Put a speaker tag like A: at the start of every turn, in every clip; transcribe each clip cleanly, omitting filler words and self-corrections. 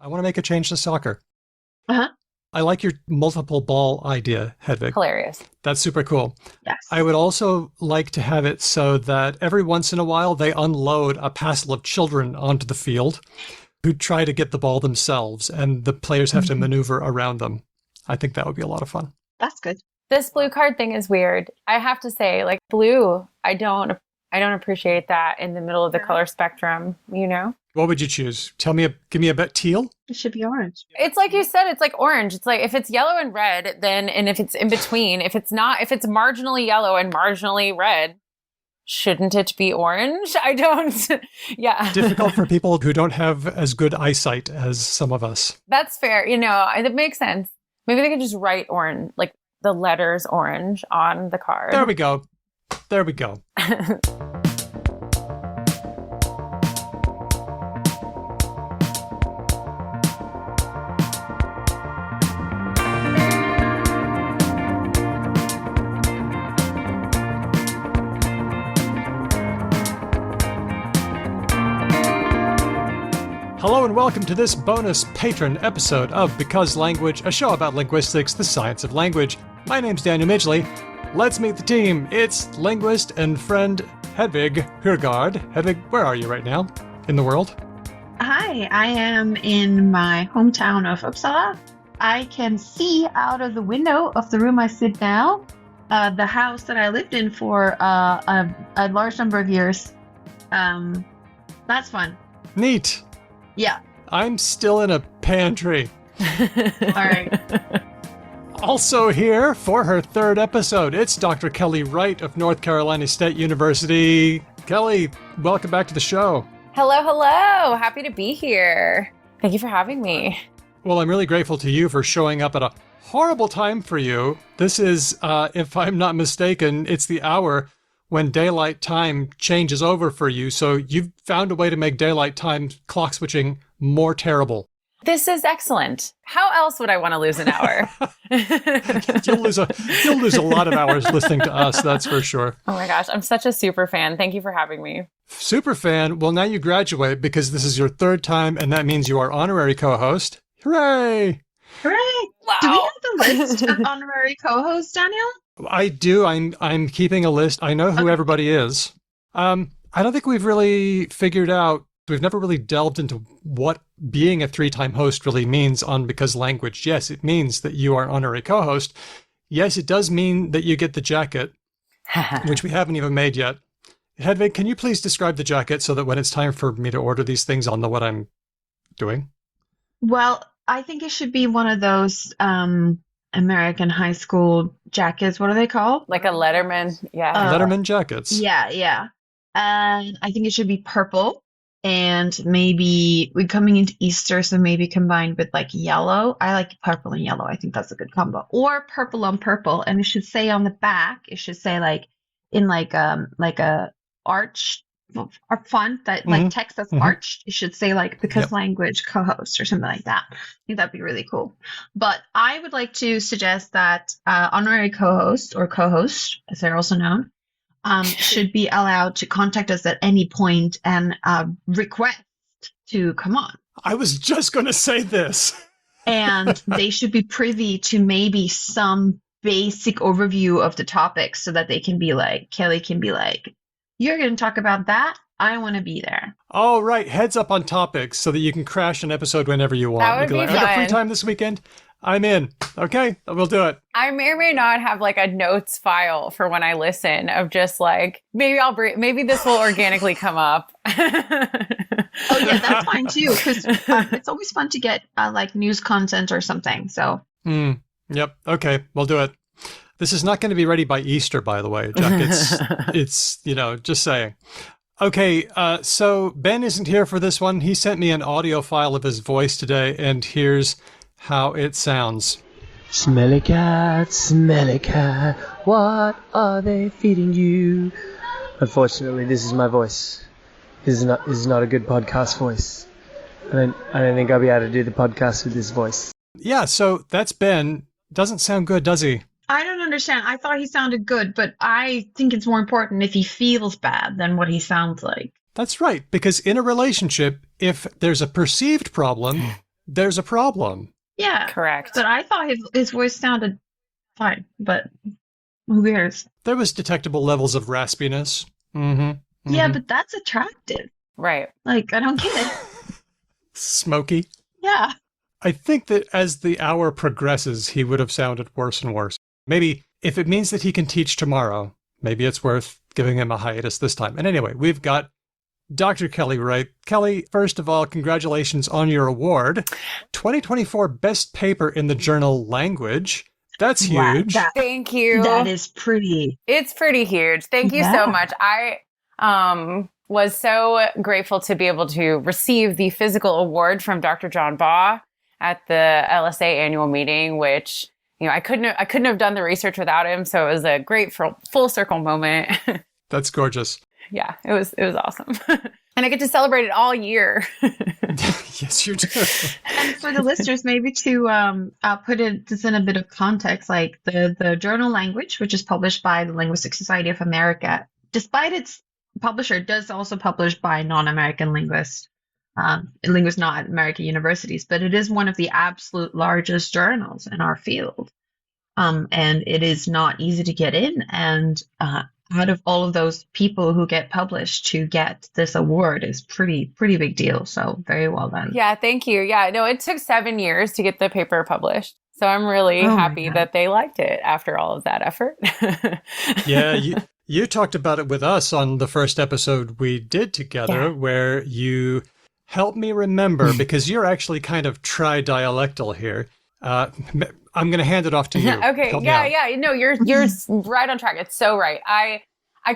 A: I want to make a change to soccer.
B: Uh-huh.
A: I like your multiple ball idea, Hedvig.
C: Hilarious.
A: That's super cool.
B: Yes.
A: I would also like to have it so that every once in a while they unload a passel of children onto the field who try to get the ball themselves, and the players have to maneuver around them. I think that would be a lot of fun.
B: That's good.
C: This blue card thing is weird. I have to say, like, blue, I don't appreciate that in the middle of the color spectrum, you know?
A: What would you choose? Give me a bit teal?
B: It should be orange.
C: It's like you said, it's like orange. It's like if it's yellow and red, then, and if it's in between, if it's marginally yellow and marginally red, shouldn't it be orange? I don't, yeah.
A: Difficult for people who don't have as good eyesight as some of us.
C: That's fair. You know, it makes sense. Maybe they could just write orange, like the letters orange on the card.
A: There we go. There we go. Hello and welcome to this bonus patron episode of Because Language, a show about linguistics, the science of language. My name's Daniel Midgley. Let's meet the team. It's linguist and friend Hedvig Hurgard. Hedvig, where are you right now in the world?
B: Hi, I am in my hometown of Uppsala. I can see out of the window of the room I sit now, the house that I lived in for a large number of years. That's fun.
A: Neat.
B: Yeah.
A: I'm still in a pantry.
B: All right.
A: Also here for her third episode, it's Dr. Kelly Wright of North Carolina State University. Kelly, welcome back to the show.
C: Hello, hello. Happy to be here. Thank you for having me.
A: Well, I'm really grateful to you for showing up at a horrible time for you. This is, if I'm not mistaken, it's the hour when daylight time changes over for you. So you've found a way to make daylight time clock switching more terrible.
C: This is excellent. How else would I want to lose an hour?
A: You'll lose a lot of hours listening to us, that's for sure.
C: Oh my gosh, I'm such a super fan. Thank you for having me.
A: Super fan. Well, now you graduate because this is your third time, and that means you are honorary co-host. Hooray!
B: Hooray!
C: Wow.
B: Do we have the list of honorary co-hosts, Daniel?
A: I do. I'm keeping a list. I know who everybody is. I don't think we've really figured out. We've never really delved into what being a three-time host really means on Because Language. Yes, it means that you are honorary co-host. Yes, it does mean that you get the jacket, which we haven't even made yet. Hedvig, can you please describe the jacket so that when it's time for me to order these things, I'll know what I'm doing?
B: Well, I think it should be one of those American high school jackets. What are they called?
C: Like a Letterman. Yeah.
A: Letterman jackets.
B: Yeah. And I think it should be purple. And maybe we're coming into Easter, so maybe combined with like yellow. I like purple and yellow. I think that's a good combo. Or purple on purple. And it should say on the back, it should say like in like a arch or font that like text that's arched. It should say like Because Language co-host or something like that. I think that'd be really cool. But I would like to suggest that honorary co-host or co-host, as they're also known, should be allowed to contact us at any point and request to come on. I
A: was just going to say this.
B: And they should be privy to maybe some basic overview of the topics so that they can be like, Kelly can be like, you're going to talk about that. I want to be there.
A: Oh, right. Heads up on topics so that you can crash an episode whenever you want.
C: That would be
A: like,
C: fun.
A: I got free time this weekend. I'm in. Okay, we'll do it.
C: I may or may not have like a notes file for when I listen of just like, maybe this will organically come up.
B: Oh yeah, that's fine too. Because it's always fun to get like news content or something. So.
A: Yep. Okay, we'll do it. This is not going to be ready by Easter, by the way, Jack. It's just saying. Okay, so Ben isn't here for this one. He sent me an audio file of his voice today, and here's how it sounds.
D: Smelly cat, what are they feeding you? Unfortunately, this is my voice. This is not a good podcast voice. I don't think I'll be able to do the podcast with this voice.
A: Yeah, so that's Ben. Doesn't sound good, does he?
B: I don't understand. I thought he sounded good, but I think it's more important if he feels bad than what he sounds like.
A: That's right, because in a relationship, if there's a perceived problem, there's a problem.
B: Yeah.
C: Correct.
B: But I thought his voice sounded fine, but who cares?
A: There was detectable levels of raspiness. Mm-hmm.
B: Yeah, but that's attractive.
C: Right.
B: Like, I don't get it.
A: Smoky.
B: Yeah.
A: I think that as the hour progresses, he would have sounded worse and worse. Maybe if it means that he can teach tomorrow, maybe it's worth giving him a hiatus this time. And anyway, we've got Dr. Kelly Wright. Kelly, first of all, congratulations on your award. 2024 Best Paper in the Journal Language. That's huge.
B: Wow,
C: Thank you.
B: that is pretty.
C: It's pretty huge. Thank you so much. I was so grateful to be able to receive the physical award from Dr. John Baugh at the LSA annual meeting, which, you know, I couldn't have done the research without him. So it was a great full circle moment.
A: That's gorgeous.
C: Yeah, it was awesome. And I get to celebrate it all year.
A: Yes, you do.
B: And for the listeners, maybe to put this in a bit of context, like the journal Language, which is published by the Linguistic Society of America, despite its publisher, it does also publish by non-American linguists, linguists not at American universities, but it is one of the absolute largest journals in our field. And it is not easy to get in. And out of all of those people who get published, to get this award is pretty big deal. So very well done.
C: Yeah, thank you. Yeah, no, it took 7 years to get the paper published. So I'm really happy that they liked it after all of that effort.
A: Yeah, you talked about it with us on the first episode we did together, where you helped me remember, because you're actually kind of tri-dialectal here. I'm going to hand it off to you.
C: Okay. Yeah. No, you're right on track. It's so right. I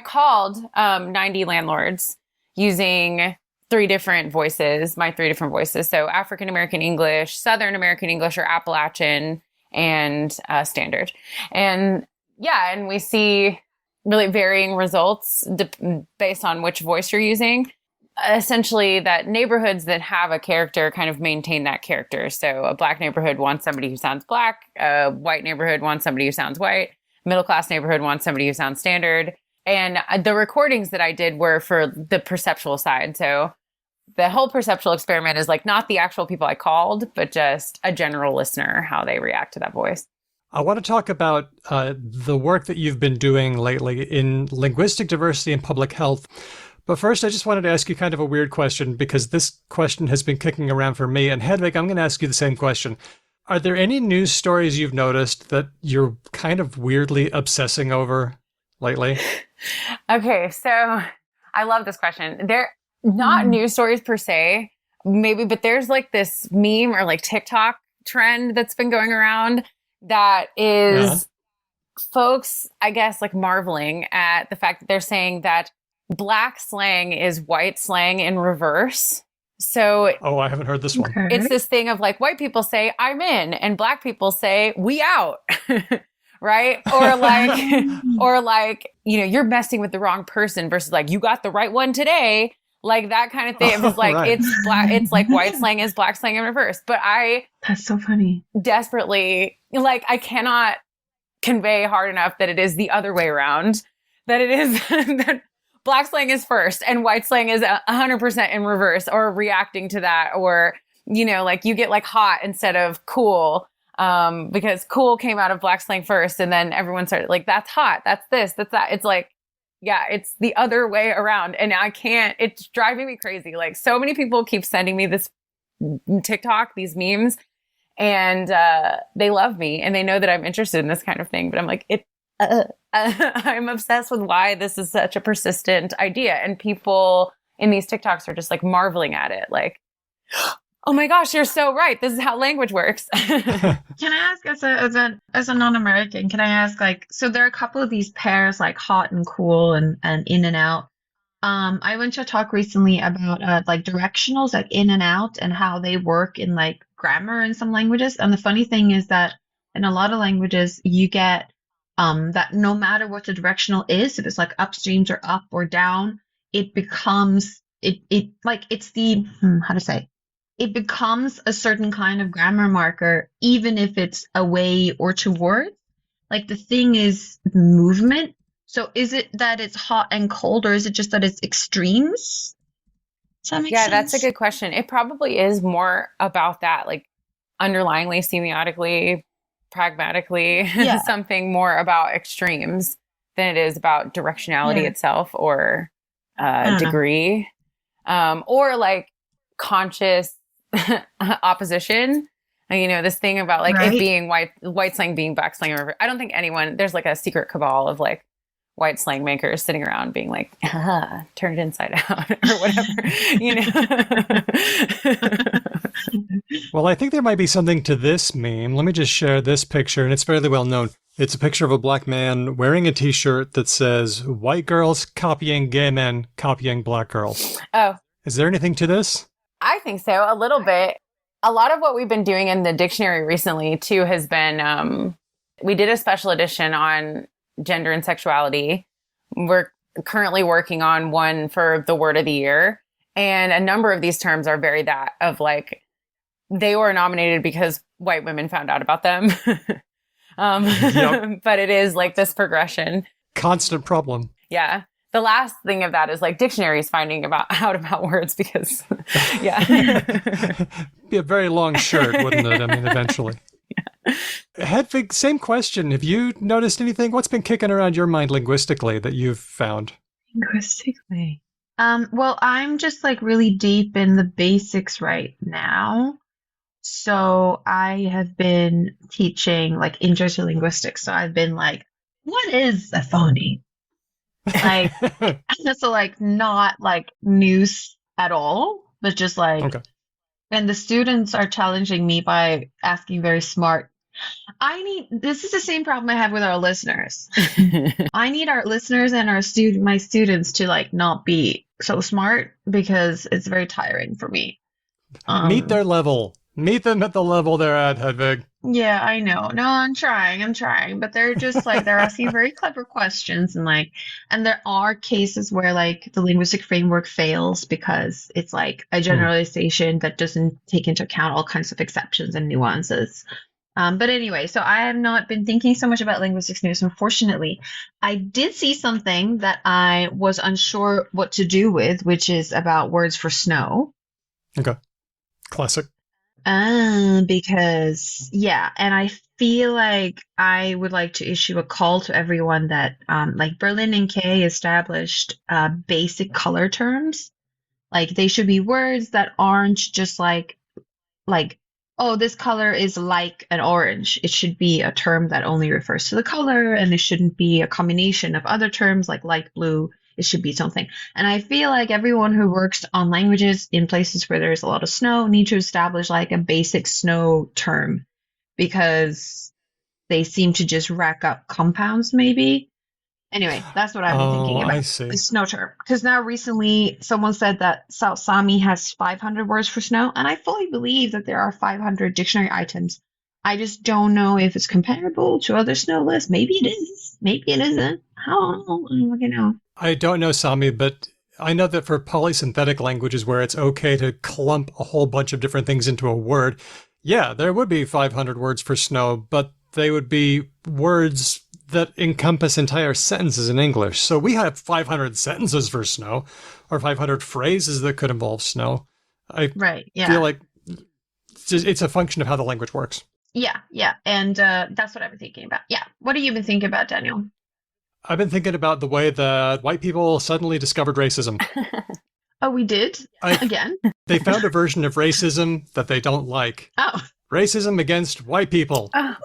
C: called 90 landlords using my 3 different voices. So African American English, Southern American English, or Appalachian, and Standard. And we see really varying results based on which voice you're using. Essentially, that neighborhoods that have a character kind of maintain that character. So a Black neighborhood wants somebody who sounds Black. A white neighborhood wants somebody who sounds white. Middle class neighborhood wants somebody who sounds Standard. And the recordings that I did were for the perceptual side. So the whole perceptual experiment is like not the actual people I called, but just a general listener, how they react to that voice.
A: I want to talk about the work that you've been doing lately in linguistic diversity and public health. But first, I just wanted to ask you kind of a weird question, because this question has been kicking around for me. And Hedwig, I'm going to ask you the same question. Are there any news stories you've noticed that you're kind of weirdly obsessing over lately?
C: Okay, so I love this question. They're not news stories per se, maybe, but there's like this meme or like TikTok trend that's been going around that is folks, I guess, like marveling at the fact that they're saying that Black slang is white slang in reverse. So
A: I haven't heard this one.
B: Okay.
C: It's this thing of like white people say I'm in and Black people say we out. Right? Or like, you know, you're messing with the wrong person versus like you got the right one today. Like that kind of thing. It was like it's like white slang is Black slang in reverse. But
B: That's so funny.
C: Desperately, like, I cannot convey hard enough that it is the other way around. That it is that Black slang is first and white slang is 100% in reverse, or reacting to that, or, you know, like you get like hot instead of cool, because cool came out of Black slang first, and then everyone started like, that's hot, that's this, that's that. It's like, yeah, it's the other way around, and it's driving me crazy. Like, so many people keep sending me this TikTok, these memes, and they love me and they know that I'm interested in this kind of thing, but I'm like, I'm obsessed with why this is such a persistent idea. And people in these TikToks are just like marveling at it. Like, oh my gosh, you're so right. This is how language works.
B: Can I ask, as a non-American, can I ask, like, so there are a couple of these pairs, like hot and cool and in and out. I went to a talk recently about like directionals, like in and out, and how they work in like grammar in some languages. And the funny thing is that in a lot of languages, you get that no matter what the directional is, if it's like upstreams or up or down, it becomes it becomes a certain kind of grammar marker, even if it's away or toward. Like, the thing is movement. So is it that it's hot and cold, or is it just that it's extremes? Does that make
C: Yeah,
B: sense?
C: that's a good question. It probably is more about that, like underlyingly, semiotically, pragmatically,
B: Yeah.
C: something more about extremes than it is about directionality
B: Yeah.
C: itself or
B: I don't know.
C: degree, or like conscious opposition. And, you know, this thing about like it
B: Right.
C: being white slang being black slang. Or I don't think anyone, there's like a secret cabal of like white slang makers sitting around being like, turn it inside out or whatever, you know.
A: Well, I think there might be something to this meme. Let me just share this picture, and it's fairly well known. It's a picture of a black man wearing a t-shirt that says, white girls copying gay men, copying black girls.
C: Oh,
A: Is there anything to this?
C: I think so, a little bit. A lot of what we've been doing in the dictionary recently, too, has been, we did a special edition on gender and sexuality. We're currently working on one for the word of the year. And a number of these terms are very that of like, they were nominated because white women found out about them.
A: Yep.
C: But it is like this progression.
A: Constant problem.
C: Yeah. The last thing of that is like dictionaries finding out about words because, yeah.
A: Be a very long shirt, wouldn't it? I mean, eventually.
C: Yeah.
A: Hedvig, same question. Have you noticed anything? What's been kicking around your mind linguistically that you've found?
B: Linguistically. Well, I'm just like really deep in the basics right now. So I have been teaching like interlinguistics. So I've been like, what is a phony? Like, so like not like news at all, but just like,
A: Okay.
B: and the students are challenging me by asking very smart. This is the same problem I have with our listeners. I need our listeners and my students to like not be so smart because it's very tiring for me.
A: Meet their level. Meet them at the level they're at, Hedvig.
B: Yeah, I know. No, I'm trying, but they're just like they're asking very clever questions and there are cases where like the linguistic framework fails because it's like a generalization that doesn't take into account all kinds of exceptions and nuances. But anyway, so I have not been thinking so much about linguistics news, unfortunately. I did see something that I was unsure what to do with, which is about words for snow.
A: Okay. Classic.
B: Because, yeah, and I feel like I would like to issue a call to everyone that, like Berlin and Kay established basic color terms. Like they should be words that aren't just like, oh, this color is like an orange. It should be a term that only refers to the color, and it shouldn't be a combination of other terms like light blue. It should be something. And I feel like everyone who works on languages in places where there's a lot of snow need to establish like a basic snow term because they seem to just rack up compounds maybe. Anyway, that's what I've been thinking about.
A: I see.
B: The snow term. Because now recently someone said that South Sami has 500 words for snow, and I fully believe that there are 500 dictionary items. I just don't know if it's comparable to other snow lists. Maybe it is. Maybe it isn't. I don't know. I don't fucking know.
A: I don't know Sami, but I know that for polysynthetic languages where it's okay to clump a whole bunch of different things into a word, yeah, there would be 500 words for snow, but they would be words that encompass entire sentences in English. So we have 500 sentences for snow, or 500 phrases that could involve snow. I feel like it's a function of how the language works.
B: Yeah. And that's what I've been thinking about. Yeah. What have you been thinking about, Daniel?
A: I've been thinking about the way that white people suddenly discovered racism.
B: Oh, we did? Again?
A: They found a version of racism that they don't like.
B: Oh.
A: Racism against white people.
B: Oh.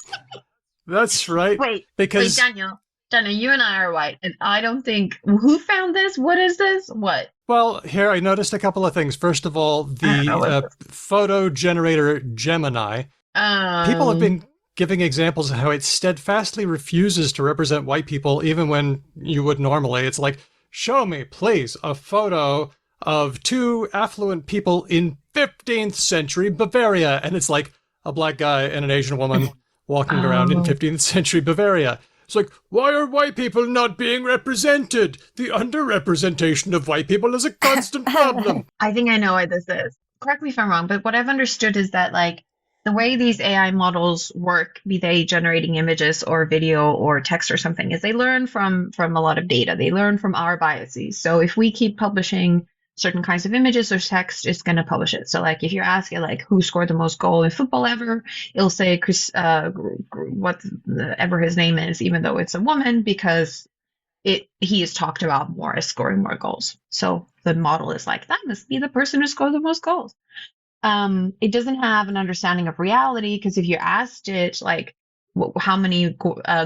A: That's right.
B: Wait, Daniel, you and I are white, and I don't think... Who found this? What is this? What?
A: Well, here I noticed a couple of things. First of all, the photo generator Gemini. People have been giving examples of how it steadfastly refuses to represent white people even when you would normally. It's like, show me, please, a photo of two affluent people in 15th century Bavaria. And it's like a black guy and an Asian woman walking around in 15th century Bavaria. It's like, why are white people not being represented? The underrepresentation of white people is a constant problem.
B: I think I know what this is. Correct me if I'm wrong, but what I've understood is that, like, the way these AI models work, be they generating images or video or text or something, is they learn from a lot of data. They learn from our biases. So if we keep publishing certain kinds of images or text, it's going to publish it. So like if you're asking like who scored the most goal in football ever, it'll say Chris, whatever his name is, even though it's a woman, because he is talked about more as scoring more goals. So the model is like, that must be the person who scored the most goals. It doesn't have an understanding of reality, because if you asked it like how many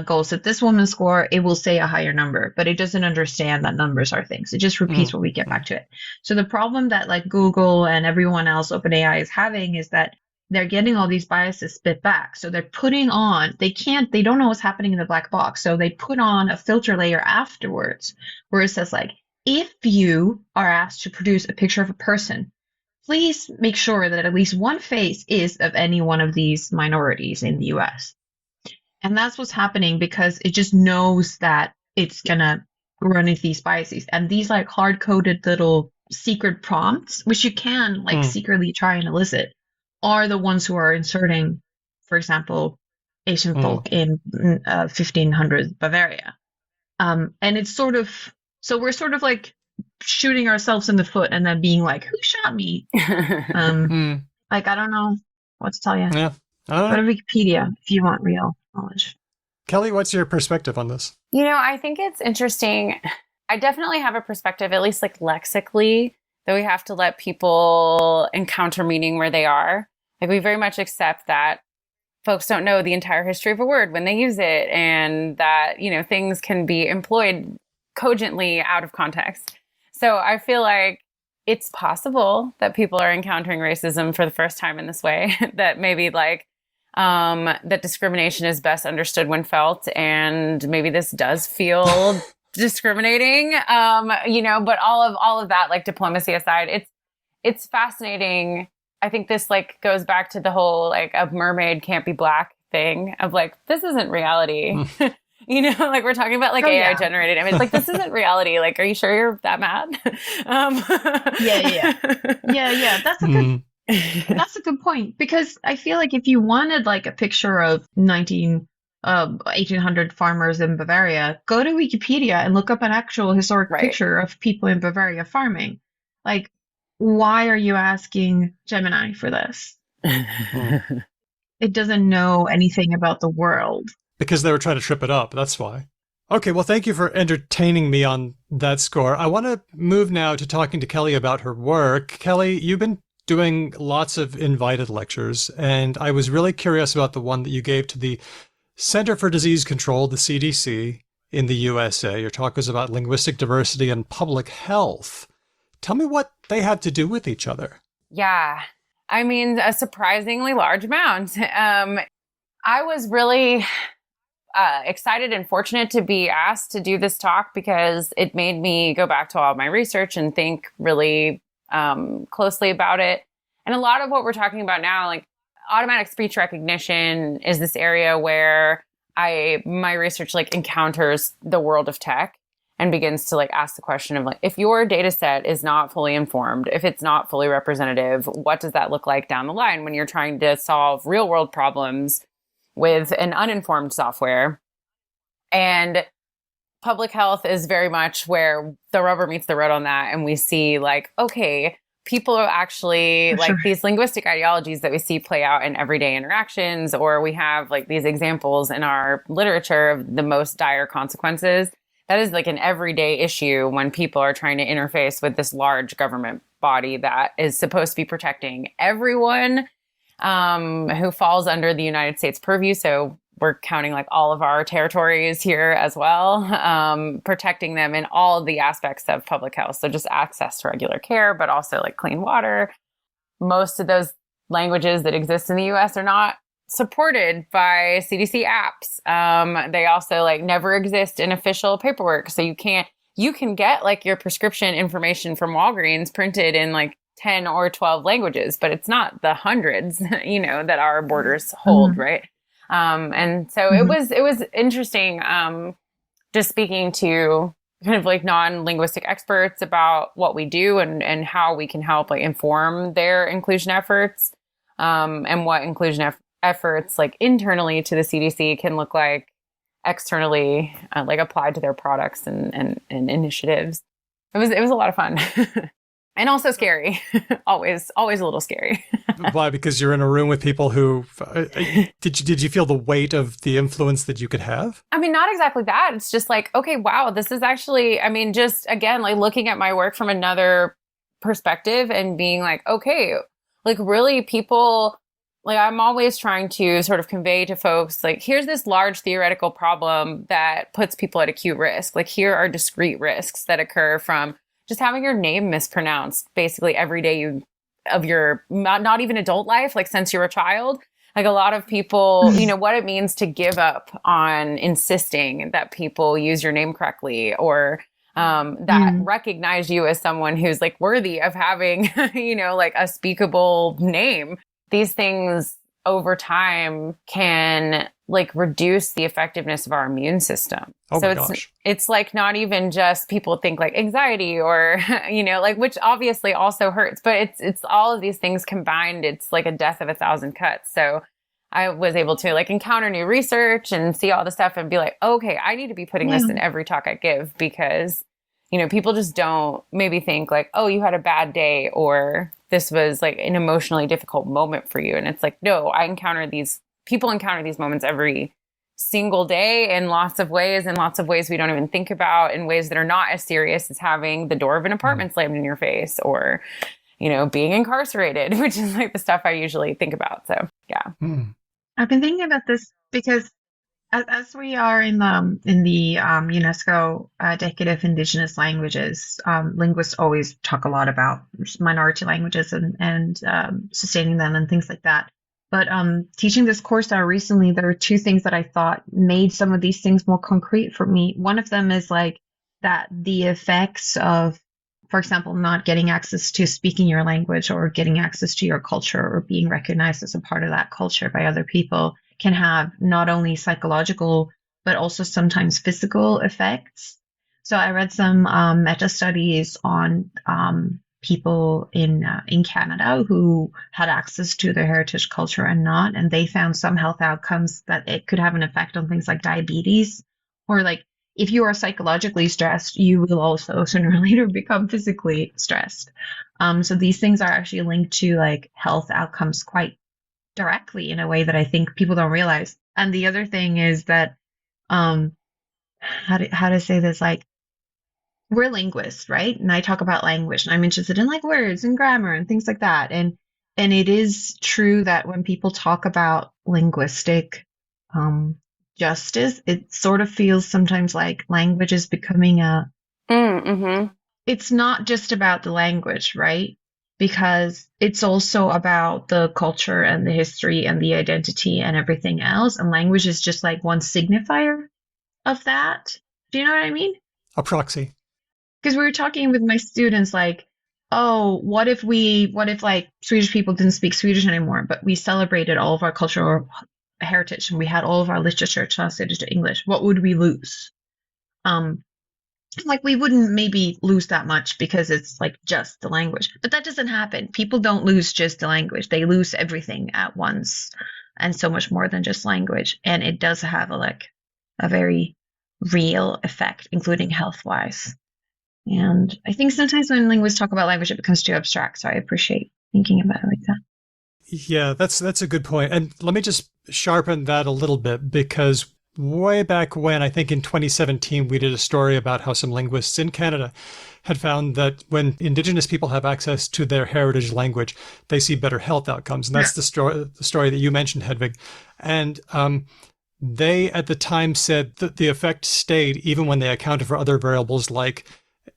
B: goals did this woman score, it will say a higher number, but it doesn't understand that numbers are things. It just repeats when we get back to it. So the problem that like Google and everyone else, OpenAI, is having is that they're getting all these biases spit back. So they're putting on, they don't know what's happening in the black box. So they put on a filter layer afterwards where it says like, if you are asked to produce a picture of a person, please make sure that at least one face is of any one of these minorities in the US. And that's what's happening, because it just knows that it's going to run into these biases. And these like hard-coded little secret prompts, which you can like secretly try and elicit, are the ones who are inserting, for example, Asian folk in 1500s Bavaria. And it's sort of, so we're sort of like shooting ourselves in the foot and then being like, who shot me? Like, I don't know what to tell you.
A: Yeah.
B: Go to Wikipedia if you want real knowledge.
A: Kelly, what's your perspective on this?
C: I think it's interesting. I definitely have a perspective, at least like lexically, that we have to let people encounter meaning where they are. Like we very much accept that folks don't know the entire history of a word when they use it, and that, things can be employed cogently out of context. So I feel like it's possible that people are encountering racism for the first time in this way, that maybe like that discrimination is best understood when felt, and maybe this does feel discriminating, but all of that, like diplomacy aside, it's fascinating. I think this like goes back to the whole like a mermaid can't be black thing of like, this isn't reality. Like we're talking about like AI generated image. Like this isn't reality. Like, are you sure you're that mad?
B: Yeah. That's a good point, because I feel like if you wanted like a picture of 1800 farmers in Bavaria, go to Wikipedia and look up an actual historic picture of people in Bavaria farming. Like, why are you asking Gemini for this? It doesn't know anything about the world.
A: Because they were trying to trip it up. That's why. Okay, well, thank you for entertaining me on that score. I want to move now to talking to Kelly about her work. Kelly, you've been doing lots of invited lectures, and I was really curious about the one that you gave to the Center for Disease Control, the CDC, in the USA. Your talk was about linguistic diversity and public health. Tell me what they had to do with each other.
C: Yeah, I mean, a surprisingly large amount. I was really excited and fortunate to be asked to do this talk, because it made me go back to all of my research and think really closely about it. And a lot of what we're talking about now, like automatic speech recognition, is this area where my research like encounters the world of tech and begins to like ask the question of like, if your data set is not fully informed, if it's not fully representative, what does that look like down the line when you're trying to solve real world problems with an uninformed software? And public health is very much where the rubber meets the road on that. And we see like, okay, people are actually like these linguistic ideologies that we see play out in everyday interactions, or we have like these examples in our literature of the most dire consequences. That is like an everyday issue when people are trying to interface with this large government body that is supposed to be protecting everyone who falls under the United States purview. So we're counting like all of our territories here as well, protecting them in all of the aspects of public health. So just access to regular care, but also like clean water. Most of those languages that exist in the US are not supported by CDC apps. They also like never exist in official paperwork. So you can get like your prescription information from Walgreens printed in like 10 or 12 languages, but it's not the hundreds, that our borders hold, right? And so it was interesting, just speaking to kind of like non-linguistic experts about what we do and how we can help like inform their inclusion efforts, and what inclusion efforts like internally to the CDC can look like externally, like applied to their products and initiatives. It was a lot of fun. And also scary. always a little scary.
A: Why? Because you're in a room with people who did you feel the weight of the influence that you could have?
C: I mean, not exactly that. It's just like, okay, wow, this is actually, I mean, just again, like looking at my work from another perspective and being like, okay, like really people, like I'm always trying to sort of convey to folks, like, here's this large theoretical problem that puts people at acute risk. Like, here are discrete risks that occur from just having your name mispronounced basically every day of your, not even adult life, like since you're a child. Like a lot of people, you know, what it means to give up on insisting that people use your name correctly, or that recognize you as someone who's like worthy of having, you know, like a speakable name. These things over time can like reduce the effectiveness of our immune system.
A: Oh
C: so
A: my gosh.
C: It's like not even just people think like anxiety or, you know, like, which obviously also hurts, but it's all of these things combined. It's like a death of 1,000 cuts. So I was able to like encounter new research and see all the stuff and be like, okay, I need to be putting this in every talk I give, because, you know, people just don't maybe think like, oh, you had a bad day, or this was like an emotionally difficult moment for you. And it's like, no, people encounter these moments every single day in lots of ways we don't even think about, in ways that are not as serious as having the door of an apartment slammed in your face, or, you know, being incarcerated, which is like the stuff I usually think about. So, yeah.
B: I've been thinking about this because as we are in the UNESCO Decade of Indigenous Languages, linguists always talk a lot about minority languages and sustaining them and things like that. But teaching this course recently, there were two things that I thought made some of these things more concrete for me. One of them is like that the effects of, for example, not getting access to speaking your language or getting access to your culture or being recognized as a part of that culture by other people can have not only psychological, but also sometimes physical effects. So I read some meta studies on people in Canada who had access to their heritage culture and not, and they found some health outcomes that it could have an effect on things like diabetes, or like if you are psychologically stressed, you will also sooner or later become physically stressed. So these things are actually linked to like health outcomes quite directly in a way that I think people don't realize. And the other thing is that, how to say this, like, we're linguists, right? And I talk about language, and I'm interested in like words and grammar and things like that. And it is true that when people talk about linguistic justice, it sort of feels sometimes like language is becoming it's not just about the language, right? Because it's also about the culture and the history and the identity and everything else. And language is just like one signifier of that. Do you know what I mean?
A: A proxy.
B: Because we were talking with my students like, oh, what if like Swedish people didn't speak Swedish anymore, but we celebrated all of our cultural heritage and we had all of our literature translated to English? What would we lose? Like we wouldn't maybe lose that much because it's like just the language, but that doesn't happen. People don't lose just the language. They lose everything at once, and so much more than just language. And it does have a very real effect, including health-wise. And I think sometimes when linguists talk about language, it becomes too abstract. So I appreciate thinking about it like that.
A: Yeah, that's a good point. And let me just sharpen that a little bit, because way back when, I think in 2017, we did a story about how some linguists in Canada had found that when Indigenous people have access to their heritage language, they see better health outcomes. And that's the story that you mentioned, Hedvig. And they at the time said that the effect stayed even when they accounted for other variables like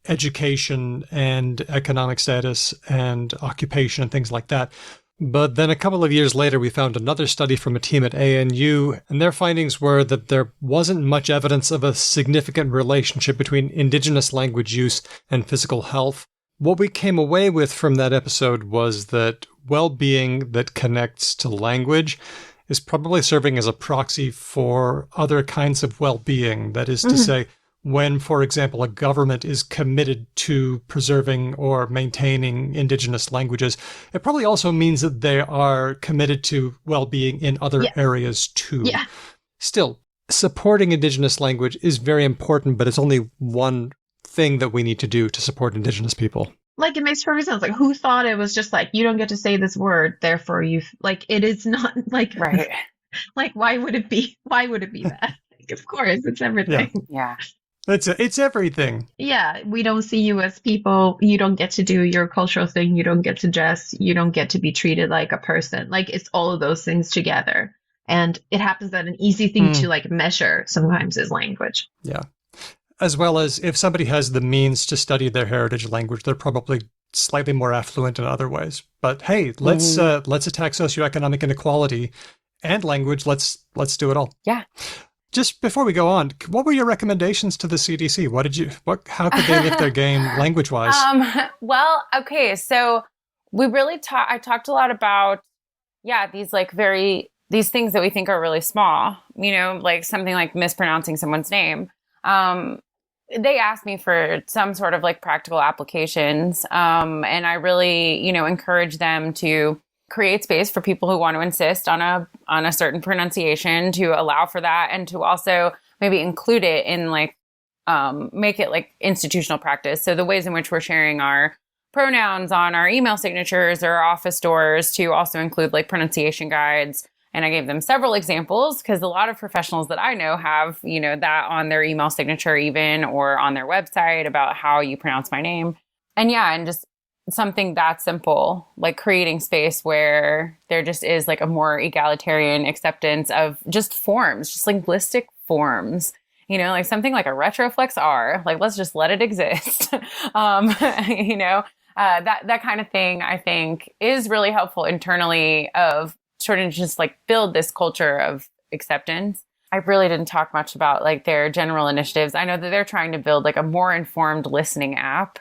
A: education and economic status and occupation and things like that. But then a couple of years later, we found another study from a team at ANU, and their findings were that there wasn't much evidence of a significant relationship between Indigenous language use and physical health. What we came away with from that episode was that well-being that connects to language is probably serving as a proxy for other kinds of well-being. That is to say, when, for example, a government is committed to preserving or maintaining Indigenous languages, it probably also means that they are committed to well-being in other areas too. Yeah. Still, supporting Indigenous language is very important, but it's only one thing that we need to do to support Indigenous people.
B: Like it makes perfect sense. Like who thought it was just like you don't get to say this word, therefore you like it is not like
C: Right.
B: like why would it be that? Like, of course, it's everything.
C: Yeah.
A: It's everything.
B: Yeah, we don't see you as people. You don't get to do your cultural thing. You don't get to dress. You don't get to be treated like a person. Like it's all of those things together. And it happens that an easy thing to like measure sometimes is language.
A: Yeah. As well as if somebody has the means to study their heritage language, they're probably slightly more affluent in other ways. But hey, let's attack socioeconomic inequality and language. Let's do it all.
C: Yeah.
A: Just before we go on, what were your recommendations to the CDC? How could they lift their game language-wise?
C: Well, okay, so we really I talked a lot about, these things that we think are really small, like something like mispronouncing someone's name. They asked me for some sort of like practical applications. And I really, encourage them to create space for people who want to insist on a certain pronunciation, to allow for that, and to also maybe include it in like make it like institutional practice. So the ways in which we're sharing our pronouns on our email signatures or office doors, to also include like pronunciation guides. And I gave them several examples because a lot of professionals that I know have, that on their email signature even, or on their website about how you pronounce my name. And just something that simple, like creating space where there just is like a more egalitarian acceptance of just forms, just linguistic forms, like something like a retroflex R, like let's just let it exist. That kind of thing I think is really helpful internally, of sort of just like build this culture of acceptance. I really didn't talk much about like their general initiatives. I know that they're trying to build like a more informed listening app.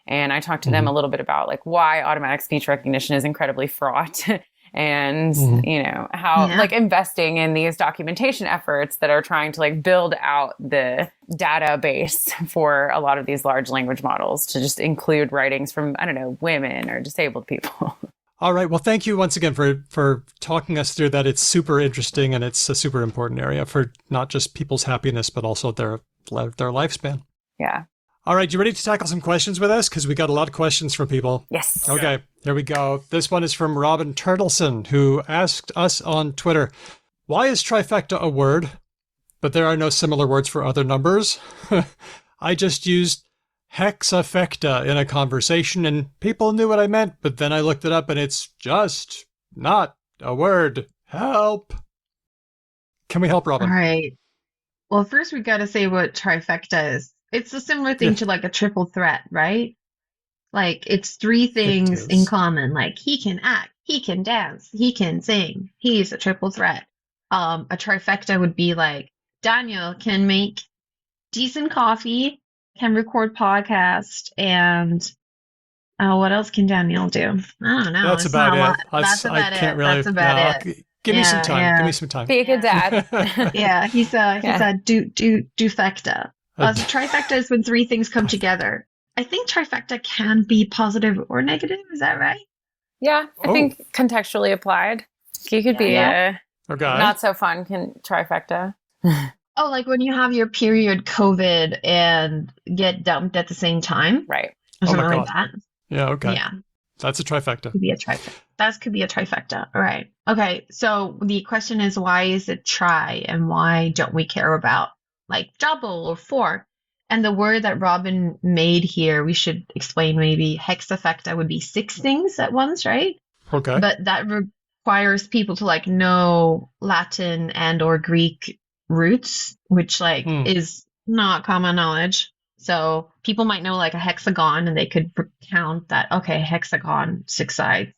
C: And I talked to them a little bit about like why automatic speech recognition is incredibly fraught and, how like investing in these documentation efforts that are trying to like build out the database for a lot of these large language models to just include writings from, women or disabled people.
A: All right. Well, thank you once again for talking us through that. It's super interesting, and it's a super important area for not just people's happiness, but also their lifespan.
C: Yeah.
A: All right. You ready to tackle some questions with us? Because we got a lot of questions from people.
C: Yes.
A: Okay. Here we go. This one is from Robin Turtleson, who asked us on Twitter, why is trifecta a word, but there are no similar words for other numbers? I just used FECTA in a conversation and people knew what I meant, but then I looked it up and it's just not a word. Help. Can we help, Robin?
B: All right. Well, first we got to say what trifecta is. It's a similar thing to like a triple threat, right? Like it's three things in common. Like he can act, he can dance, he can sing. He's a triple threat. A trifecta would be like Daniel can make decent coffee, can record podcast, and what else can Daniel do? I don't know.
A: That's about it.
B: That's about it.
A: Give me some time.
B: Yeah.
A: Give me some time.
C: Be a good dad.
B: Yeah, he's a dufecta. So trifecta is when three things come together. I think trifecta can be positive or negative. Is that right?
C: Yeah, I think contextually applied, you could be a not so fun trifecta.
B: Oh, like when you have your period COVID and get dumped at the same time?
C: Right.
B: Or something like that.
A: Yeah, okay.
B: Yeah.
A: That's a trifecta.
B: Could be a trifecta. That could be a trifecta. All right. Okay. So the question is, why is it tri and why don't we care about like double or four? And the word that Robin made here, we should explain maybe hexafecta would be 6 things at once, right?
A: Okay.
B: But that requires people to like know Latin and or Greek roots, which like is not common knowledge. So people might know like a hexagon and they could count that, okay, hexagon, 6 sides.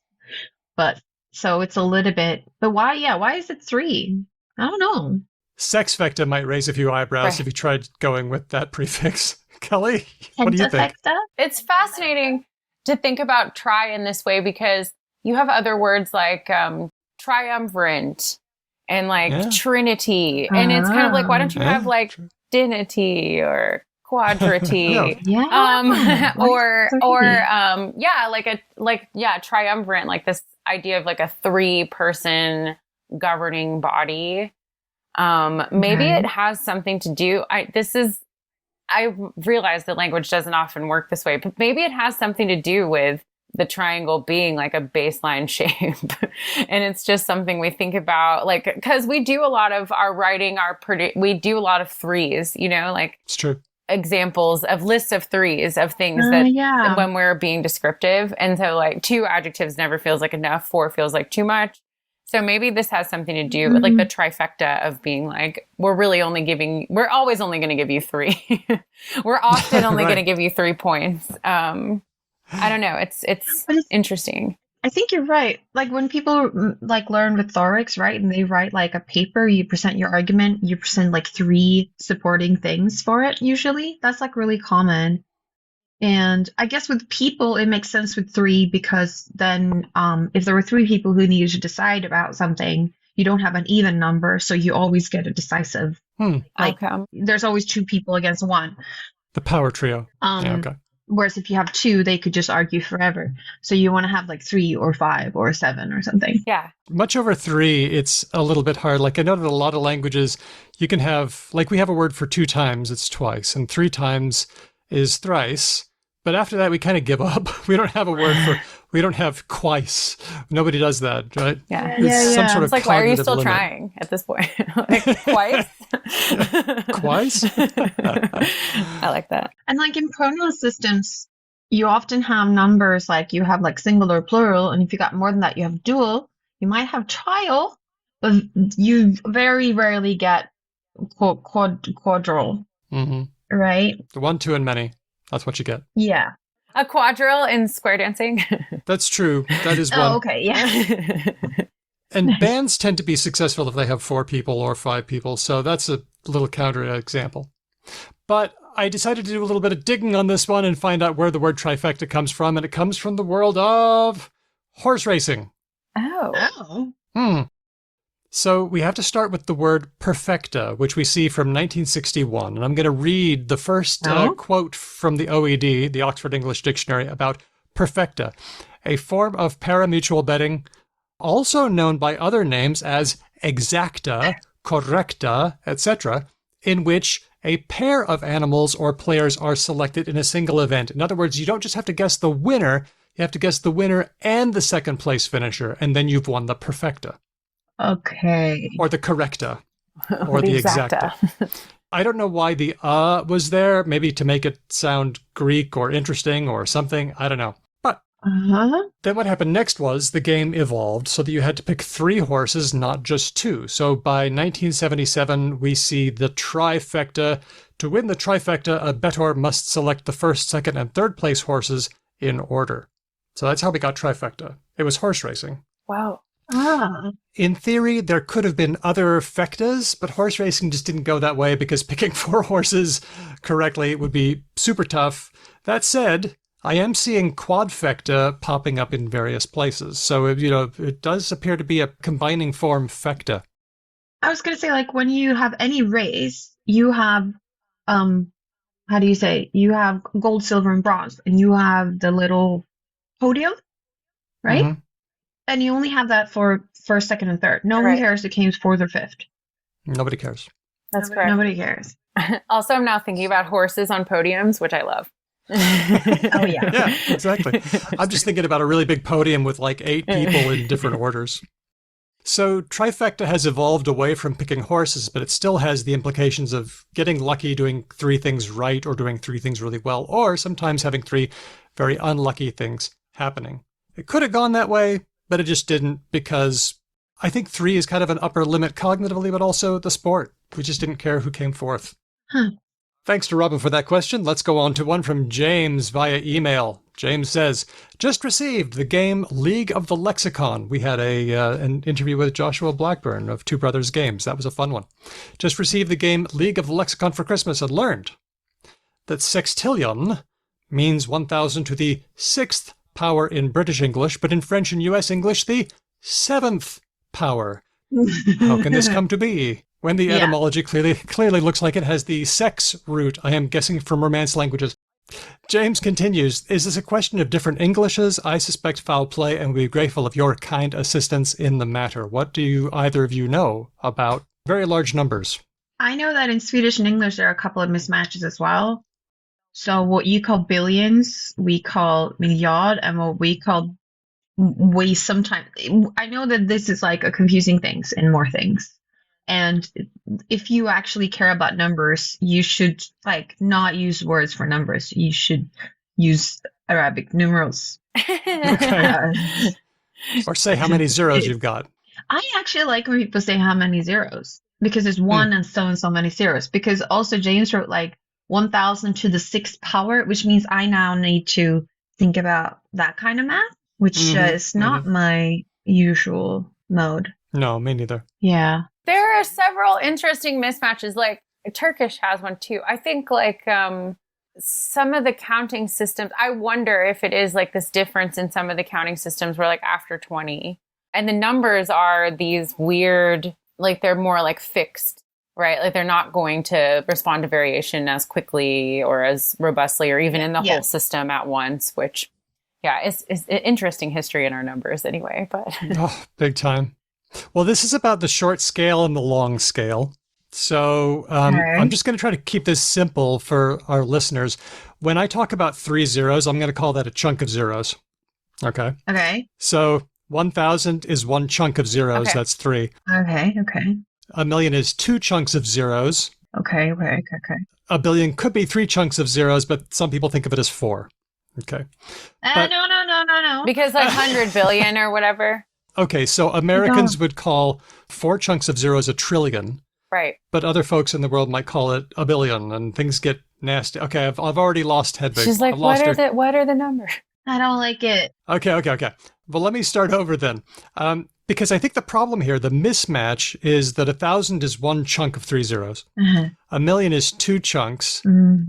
B: But so it's a little bit, but why is it 3? I don't know.
A: Sexfecta might raise a few eyebrows if you tried going with that prefix. Kelly, what do you think?
C: It's fascinating to think about tri in this way because you have other words like triumvirate and like trinity. And it's kind of like, why don't you have like dinity or quadrity? Triumvirate, like this idea of like a 3-person governing body. Maybe it has something to do. I realize that language doesn't often work this way, but maybe it has something to do with the triangle being like a baseline shape. And it's just something we think about, like, because we do a lot of our writing, we do a lot of threes, you know, like
A: It's true.
C: examples of lists of threes of things that when we're being descriptive. And so like 2 adjectives never feels like enough, 4 feels like too much. So maybe this has something to do with like the trifecta of being like, we're always only going to give you 3. We're often only
A: Right.
C: going to give you 3 points. I don't know. It's interesting.
B: I think you're right. Like when people like learn rhetorics, right, and they write like a paper, you present your argument, you present like 3 supporting things for it. Usually, that's like really common. And I guess with people, it makes sense with 3 because then, if there were 3 people who needed to decide about something, you don't have an even number, so you always get a decisive. Like there's always 2 people against 1.
A: The power trio. Okay.
B: Whereas if you have 2, they could just argue forever. So you want to have like 3 or 5 or 7 or something.
C: Yeah.
A: Much over 3, it's a little bit hard. Like I know that a lot of languages, you can have, like we have a word for 2 times, it's twice, and 3 times is thrice. But after that, we kind of give up. We don't have a word for, we don't have quise. Nobody does that, right?
C: Yeah.
A: It's some sort of
C: It's like, why are you
A: cognitive
C: still
A: limit.
C: trying at this point? Like, twice?
A: Quise?
C: I like that.
B: And like in pronoun systems, you often have numbers like you have like singular, plural, and if you got more than that, you have dual. You might have trial, but you very rarely get quadral, right?
A: The 1, 2, and many. That's what you get.
B: Yeah.
C: A quadrille in square dancing.
A: That's true. That is one.
B: Oh, okay. Yeah.
A: And bands tend to be successful if they have 4 people or 5 people. So that's a little counter example. But I decided to do a little bit of digging on this one and find out where the word trifecta comes from. And it comes from the world of horse racing.
C: Oh.
A: So we have to start with the word perfecta, which we see from 1961. And I'm going to read the first quote from the OED, the Oxford English Dictionary, about perfecta, a form of parimutuel betting, also known by other names as exacta, correcta, etc., in which a pair of animals or players are selected in a single event. In other words, you don't just have to guess the winner, you have to guess the winner and the second place finisher, and then you've won the perfecta.
B: Okay.
A: Or the correcta. Or the exacta. I don't know why the was there, maybe to make it sound Greek or interesting or something. I don't know. But then what happened next was the game evolved so that you had to pick 3 horses, not just 2. So by 1977, we see the trifecta. To win the trifecta, a bettor must select the first, second, and third place horses in order. So that's how we got trifecta. It was horse racing.
C: Wow.
A: In theory, there could have been other fectas, but horse racing just didn't go that way because picking 4 horses correctly would be super tough. That said, I am seeing quadfecta popping up in various places. So, it does appear to be a combining form fecta.
B: I was going to say, like, when you have any race, you have, how do you say? You have gold, silver, and bronze, and you have the little podium, right?
A: Mm-hmm.
B: And you only have that for first, second, and third. No one cares who came 4th or 5th.
A: Nobody cares.
C: That's correct.
B: Nobody cares.
C: Also, I'm now thinking about horses on podiums, which I love.
B: Oh, yeah.
A: Yeah, exactly. I'm just thinking about a really big podium with like 8 people in different orders. So trifecta has evolved away from picking horses, but it still has the implications of getting lucky, doing 3 things right, or doing 3 things really well, or sometimes having 3 very unlucky things happening. It could have gone that way, but it just didn't, because I think 3 is kind of an upper limit cognitively, but also the sport. We just didn't care who came 4th. Thanks to Robin for that question. Let's go on to one from James via email. James says, just received the game League of the Lexicon. We had an interview with Joshua Blackburn of Two Brothers Games. That was a fun one. Just received the game League of the Lexicon for Christmas and learned that sextillion means 1,000 to the 6th power in British English, but in French and US English, the 7th power. How can this come to be? When the etymology clearly looks like it has the sex root, I am guessing from Romance languages. James continues, is this a question of different Englishes? I suspect foul play and would be grateful of your kind assistance in the matter. What do either of you know about very large numbers?
B: I know that in Swedish and English there are a couple of mismatches as well. So what you call billions, we call miljard, and what we sometimes, I know that this is like a confusing things in more things. And if you actually care about numbers, you should like not use words for numbers. You should use Arabic numerals.
A: Okay. Or say how many zeros you've got.
B: I actually like when people say how many zeros because there's one and so many zeros. Because also James wrote like 1,000 to the 6th power, which means I now need to think about that kind of math, which is not my usual mode.
A: No, me neither.
B: Yeah.
C: There are several interesting mismatches. Like Turkish has one too. I think like some of the counting systems, I wonder if it is like this difference in some of the counting systems where like after 20 and the numbers are these weird, like they're more like fixed, right? Like they're not going to respond to variation as quickly or as robustly or even in the whole system at once, which is an interesting history in our numbers anyway. But
A: big time. Well, this is about the short scale and the long scale. So I'm just going to try to keep this simple for our listeners. When I talk about 3 zeros, I'm going to call that a chunk of zeros. Okay.
B: Okay.
A: So 1,000 is one chunk of zeros.
C: Okay.
A: That's 3.
B: Okay.
A: 1,000,000 is 2 chunks of zeros.
B: Okay.
A: A billion could be 3 chunks of zeros, but some people think of it as 4. Okay.
B: No.
C: because like 100 billion or whatever.
A: Okay, so Americans would call 4 chunks of zeros a trillion.
C: Right.
A: But other folks in the world might call it a billion, and things get nasty. Okay, I've already lost Hedwig.
C: She's like, what are the numbers?
B: I don't like it.
A: Okay. Well, let me start over then. Because I think the problem here, the mismatch, is that 1,000 is 1 chunk of 3 zeros. 1,000,000 is 2 chunks.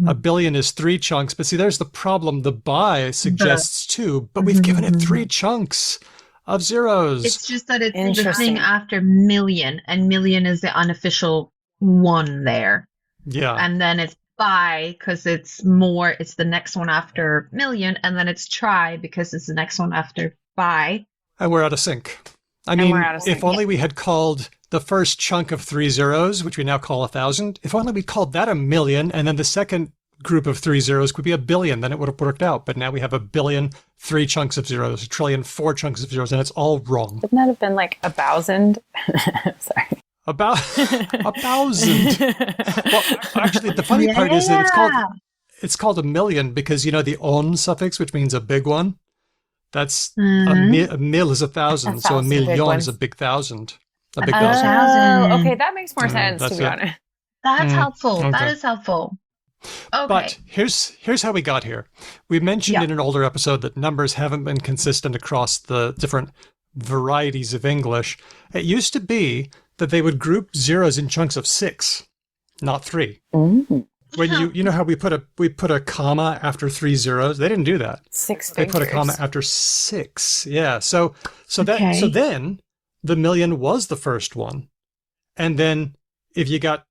A: A billion is 3 chunks. But see, there's the problem. The bi suggests 2, but we've given it 3 chunks of zeros.
B: It's just that it's the thing after million, and million is the unofficial one there.
A: Yeah.
B: And then it's bi because it's the next one after million, and then it's tri because it's the next one after bi.
A: And we're out of sync. I mean, if only we had called the first chunk of 3 zeros, which we now call 1,000, if only we called that a million, and then the second group of 3 zeros could be a billion, then it would have worked out. But now we have a billion, 3 chunks of zeros, a trillion, 4 chunks of zeros, and it's all wrong.
C: Wouldn't that have been like 1,000? Sorry.
A: About 1,000. Well, actually, the funny part is that it's called a million because, you know, the on suffix, which means a big one. That's a mil is 1,000, so a million is a big thousand. A big thousand.
C: Okay, that makes more sense, to be honest.
B: That's helpful. Okay. That is helpful. Okay.
A: But here's how we got here. We mentioned in an older episode that numbers haven't been consistent across the different varieties of English. It used to be that they would group zeros in chunks of 6, not 3. When you know how we put a comma after 3 zeros? They didn't do that.
C: 6
A: They
C: figures.
A: put a comma after 6. Yeah. So then the million was the first one. And then if you got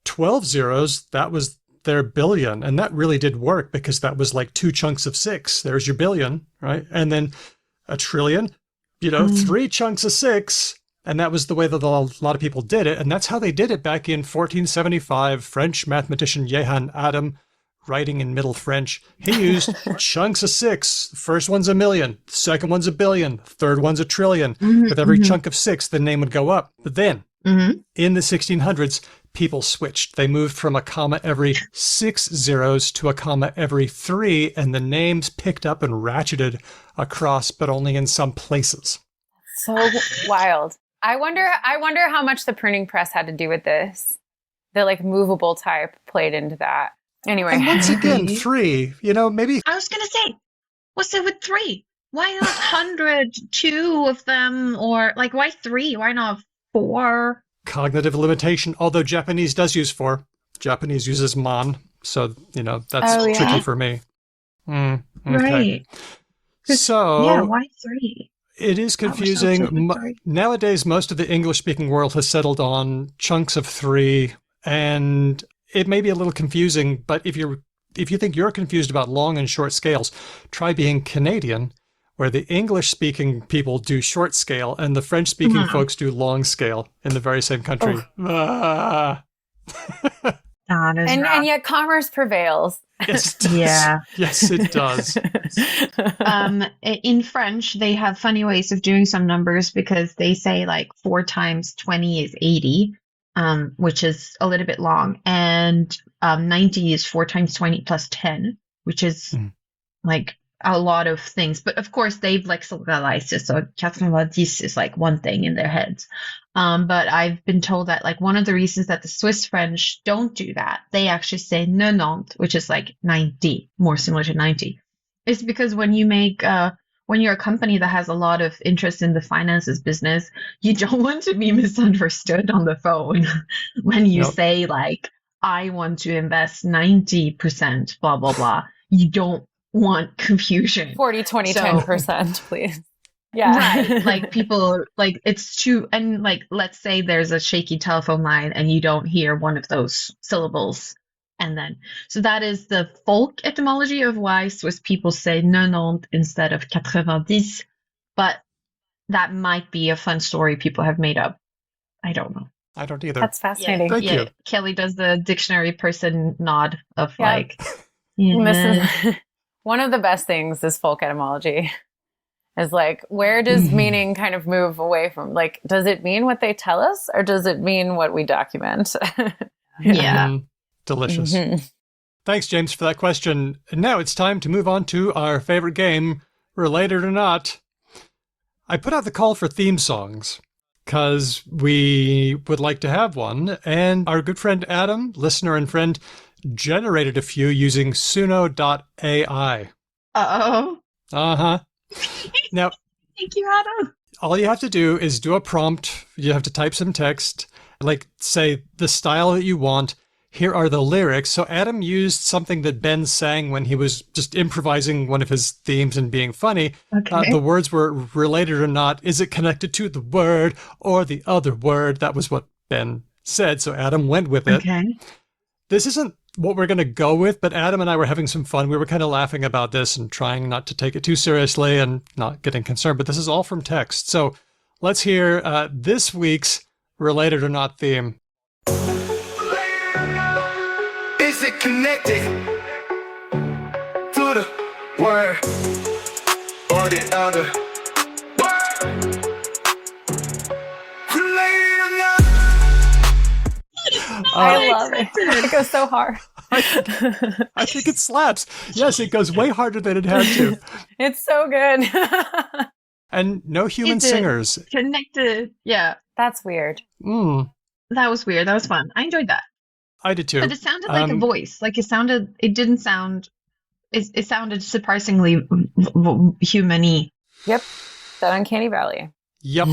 A: 12 zeros, that was their billion. And that really did work because that was like 2 chunks of 6. There's your billion, right? And then a trillion, 3 chunks of 6. And that was the way that a lot of people did it. And that's how they did it back in 1475. French mathematician Jehan Adam, writing in Middle French, he used chunks of 6. The first one's a million. The second one's a billion. The third one's a trillion. With every chunk of 6, the name would go up. But then, in the 1600s, people switched. They moved from a comma every 6 zeros to a comma every 3, and the names picked up and ratcheted across, but only in some places.
C: So wild. I wonder how much the printing press had to do with this. The like movable type played into that. Anyway.
A: And once again, 3, maybe.
B: I was going to say, what's it with 3? Why not 100, 2 of them? Or like, why 3? Why not 4?
A: Cognitive limitation, although Japanese does use 4. Japanese uses man. So, that's tricky for me. Okay.
B: Right.
A: So.
B: Yeah, why 3?
A: It is confusing. Nowadays, most of the English-speaking world has settled on chunks of 3, and it may be a little confusing, but if you think you're confused about long and short scales, try being Canadian, where the English-speaking people do short scale and the French-speaking folks do long scale in the very same country.
B: That is rough.
C: And yet commerce prevails.
A: Yes, it does.
B: Yeah.
A: Yes, it does.
B: In French, they have funny ways of doing some numbers because they say like 4 times 20 is 80, which is a little bit long. And 90 is 4 times 20 plus 10, which is like a lot of things. But of course, they've lexicalized it. So 90 is like one thing in their heads. But I've been told that like one of the reasons that the Swiss French don't do that, they actually say 90, which is like 90, more similar to 90, is because when you make when you're a company that has a lot of interest in the finances business, you don't want to be misunderstood on the phone when you say like, I want to invest 90%, blah, blah, blah. You don't want confusion.
C: 40, 20, 10%, please. Yeah.
B: Right. Like people, like it's too, and like, let's say there's a shaky telephone line and you don't hear one of those syllables. And then, so that is the folk etymology of why Swiss people say 90 instead of 90. But that might be a fun story people have made up. I don't know.
A: I don't either.
C: That's fascinating.
A: Thank you.
B: Kelly does the dictionary person nod of like,
C: One of the best things is folk etymology. Is like, where does meaning kind of move away from? Like, does it mean what they tell us or does it mean what we document?
B: Yeah.
A: Delicious. Thanks, James, for that question. And now it's time to move on to our favorite game, Related or Not. I put out the call for theme songs because we would like to have one. And our good friend Adam, listener and friend, generated a few using suno.ai.
B: Uh-oh.
A: Uh-huh. Now,
B: thank you, Adam.
A: All you have to do is do a prompt. You have to type some text, like say the style that you want. Here are the lyrics. So Adam used something that Ben sang when he was just improvising one of his themes and being funny.
B: Okay.
A: The words were related or not. Is it connected to the word or the other word? That was what Ben said. So Adam went with it.
B: Okay.
A: This isn't what we're going to go with, but Adam and I were having some fun. We were kind of laughing about this and trying not to take it too seriously and not getting concerned, but this is all from text. So let's hear this week's Related or Not theme.
E: Is it connected to the word or the other word? Related or not?
C: I love it. It goes so hard.
A: I think it slaps. Yes, it goes way harder than it had to.
C: It's so good.
A: And no human singers.
B: Connected. Yeah.
C: That's weird.
B: That was weird. That was fun. I enjoyed that.
A: I did too.
B: But it sounded like a voice. Like it sounded surprisingly human-y.
C: Yep. That uncanny valley.
A: Yep.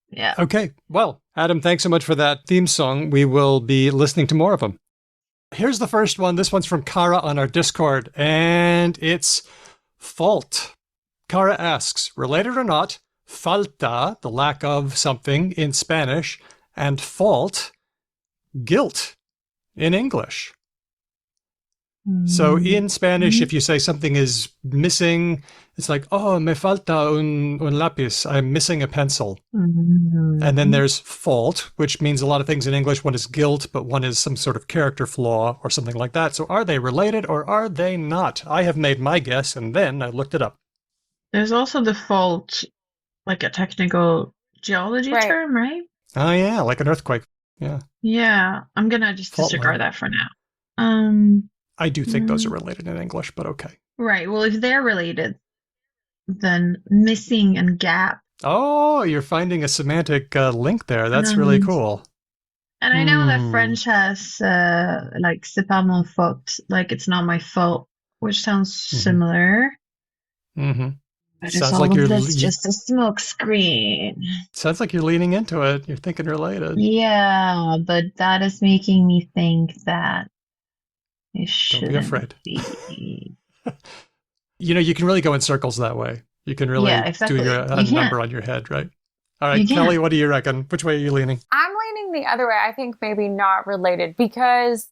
B: Yeah.
A: Okay. Well, Adam, thanks so much for that theme song. We will be listening to more of them. Here's the first one. This one's from Kara on our Discord, and it's fault. Kara asks, related or not, falta, the lack of something in Spanish, and fault, guilt in English. So in Spanish, if you say something is missing, it's like, oh, me falta un lápiz. I'm missing a pencil. And then there's fault, which means a lot of things in English. One is guilt, but one is some sort of character flaw or something like that. So are they related or are they not? I have made my guess, and then I looked it up.
B: There's also the fault, like a technical geology term, right?
A: Oh, yeah, like an earthquake. Yeah.
B: Yeah. I'm going to just
A: Fault
B: disregard
A: line.
B: that for now.
A: I do think those are related in English, but okay.
B: Right. Well, if they're related, then missing and gap.
A: Oh, you're finding a semantic link there. That's really cool.
B: And I know that French has like c'est pas mon faute, like it's not my fault, which sounds similar.
A: Mm-hmm.
B: But
A: Sounds
B: it's all
A: like
B: of this just a smoke screen.
A: Sounds like you're leaning into it. You're thinking related.
B: Yeah, but that is making me think that it shouldn't
A: Don't be afraid.
B: be.
A: You know, you can really go in circles that way. You can really do a number on your head, right? All right, Kelly, what do you reckon? Which way are you leaning?
C: I'm leaning the other way. I think maybe not related, because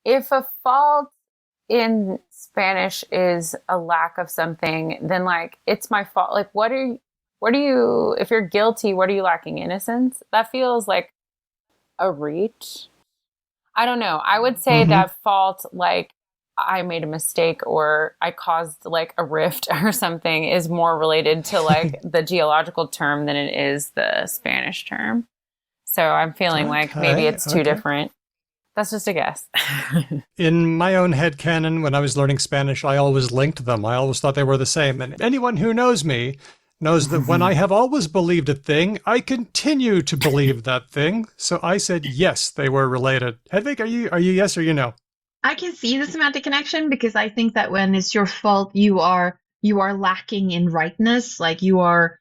C: if a fault in Spanish is a lack of something, then like it's my fault. Like what are you, if you're guilty, what are you lacking? Innocence? That feels like a reach. I don't know. I would say that fault, like I made a mistake or I caused like a rift or something, is more related to like the geological term than it is the Spanish term. So I'm feeling like maybe it's too different. That's just a guess.
A: In my own headcanon, when I was learning Spanish, I always linked them. I always thought they were the same. And anyone who knows me knows that when I have always believed a thing, I continue to believe that thing. So I said, yes, they were related. Hedvig, are you yes or you no?
B: I can see the semantic connection because I think that when it's your fault, you are lacking in rightness, like you are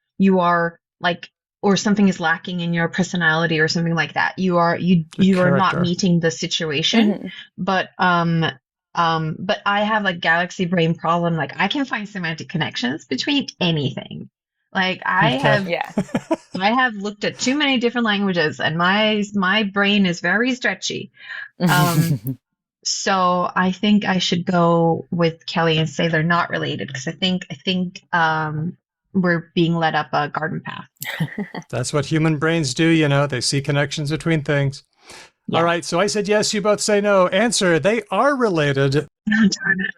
B: like, or something is lacking in your personality or something like that. You are not meeting the situation. But I have like galaxy brain problem. Like I can find semantic connections between anything. Like I have looked at too many different languages and my brain is very stretchy. So I think I should go with Kelly and say they're not related because I think we're being led up a garden path.
A: That's what human brains do, you know. They see connections between things. Yeah. All right, so I said yes, you both say no. Answer, they are related.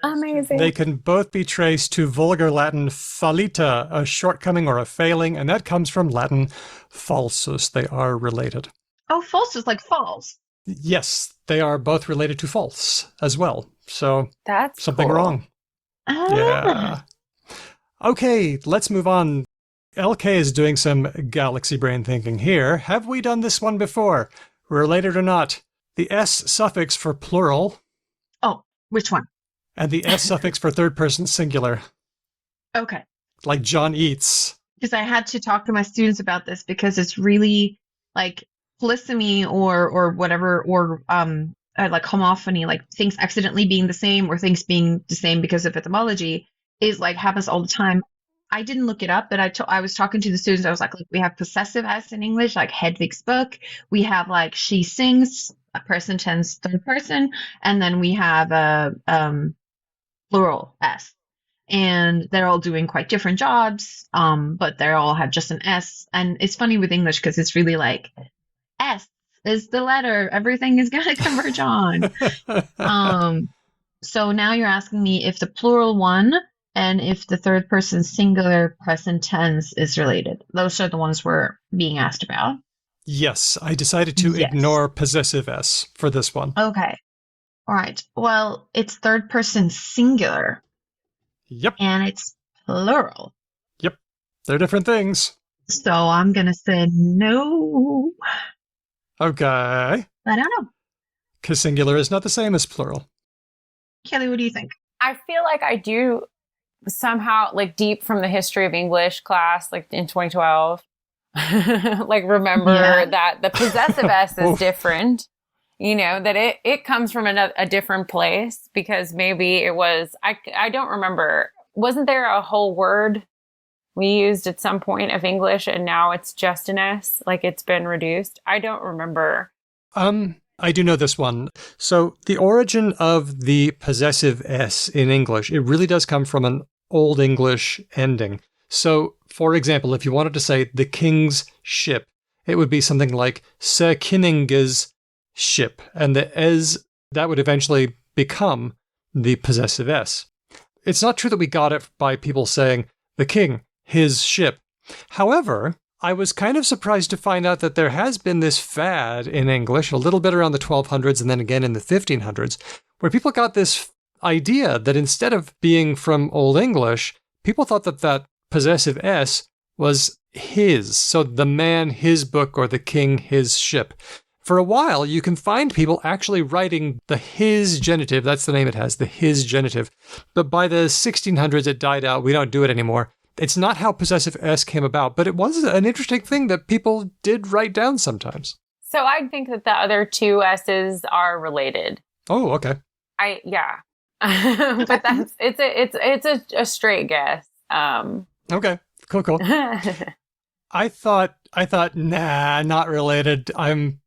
C: Amazing.
A: They can both be traced to Vulgar Latin fallita, a shortcoming or a failing, and that comes from Latin falsus. They are related.
B: Oh, falsus, like false.
A: Yes, they are both related to false as well. So
C: that's
A: something
C: cool.
A: wrong. Yeah. Okay, let's move on. LK is doing some galaxy brain thinking here. Have we done this one before? Related or not? The S suffix for plural.
B: Oh, which one?
A: And the S suffix for third person singular.
B: Okay.
A: Like John eats.
B: Because I had to talk to my students about this because it's really like polysemy or whatever, or like homophony, like things accidentally being the same or things being the same because of etymology is like happens all the time. I didn't look it up, but I was talking to the students. I was like, we have possessive S in English, like Hedvig's book. We have like she sings, a person tense third person, and then we have a plural S. And they're all doing quite different jobs, but they all have just an S. And it's funny with English because it's really like S is the letter. Everything is going to converge on. So now you're asking me if the plural one and if the third person singular present tense is related. Those are the ones we're being asked about.
A: Yes, I decided to ignore possessive S for this one.
B: Okay. All right. Well, it's third person singular.
A: Yep.
B: And it's plural.
A: Yep. They're different things.
B: So I'm going to say no.
A: Okay.
B: I don't know.
A: Because singular is not the same as plural.
B: Kelly, what do you think?
C: I feel like I do somehow, like deep from the history of English class, like in 2012, like remember that the possessive S is different, you know, that it comes from a different place because maybe it was, I don't remember. Wasn't there a whole word we used at some point of English and now it's just an S, like it's been reduced? I don't remember.
A: I do know this one. So the origin of the possessive S in English, it really does come from an Old English ending. So, for example, if you wanted to say the king's ship, it would be something like Sir Kinninga's ship, and the S, that would eventually become the possessive S. It's not true that we got it by people saying the king, his ship. However, I was kind of surprised to find out that there has been this fad in English, a little bit around the 1200s and then again in the 1500s, where people got this idea that instead of being from Old English, people thought that that possessive S was his. So the man, his book, or the king, his ship. For a while, you can find people actually writing the his genitive, that's the name it has, the his genitive. But by the 1600s, it died out. We don't do it anymore. It's not how possessive S came about, but it was an interesting thing that people did write down sometimes.
C: So I think that the other two S's are related.
A: Oh, okay.
C: But it's a straight guess.
A: Okay, cool. I thought, nah, not related. I'm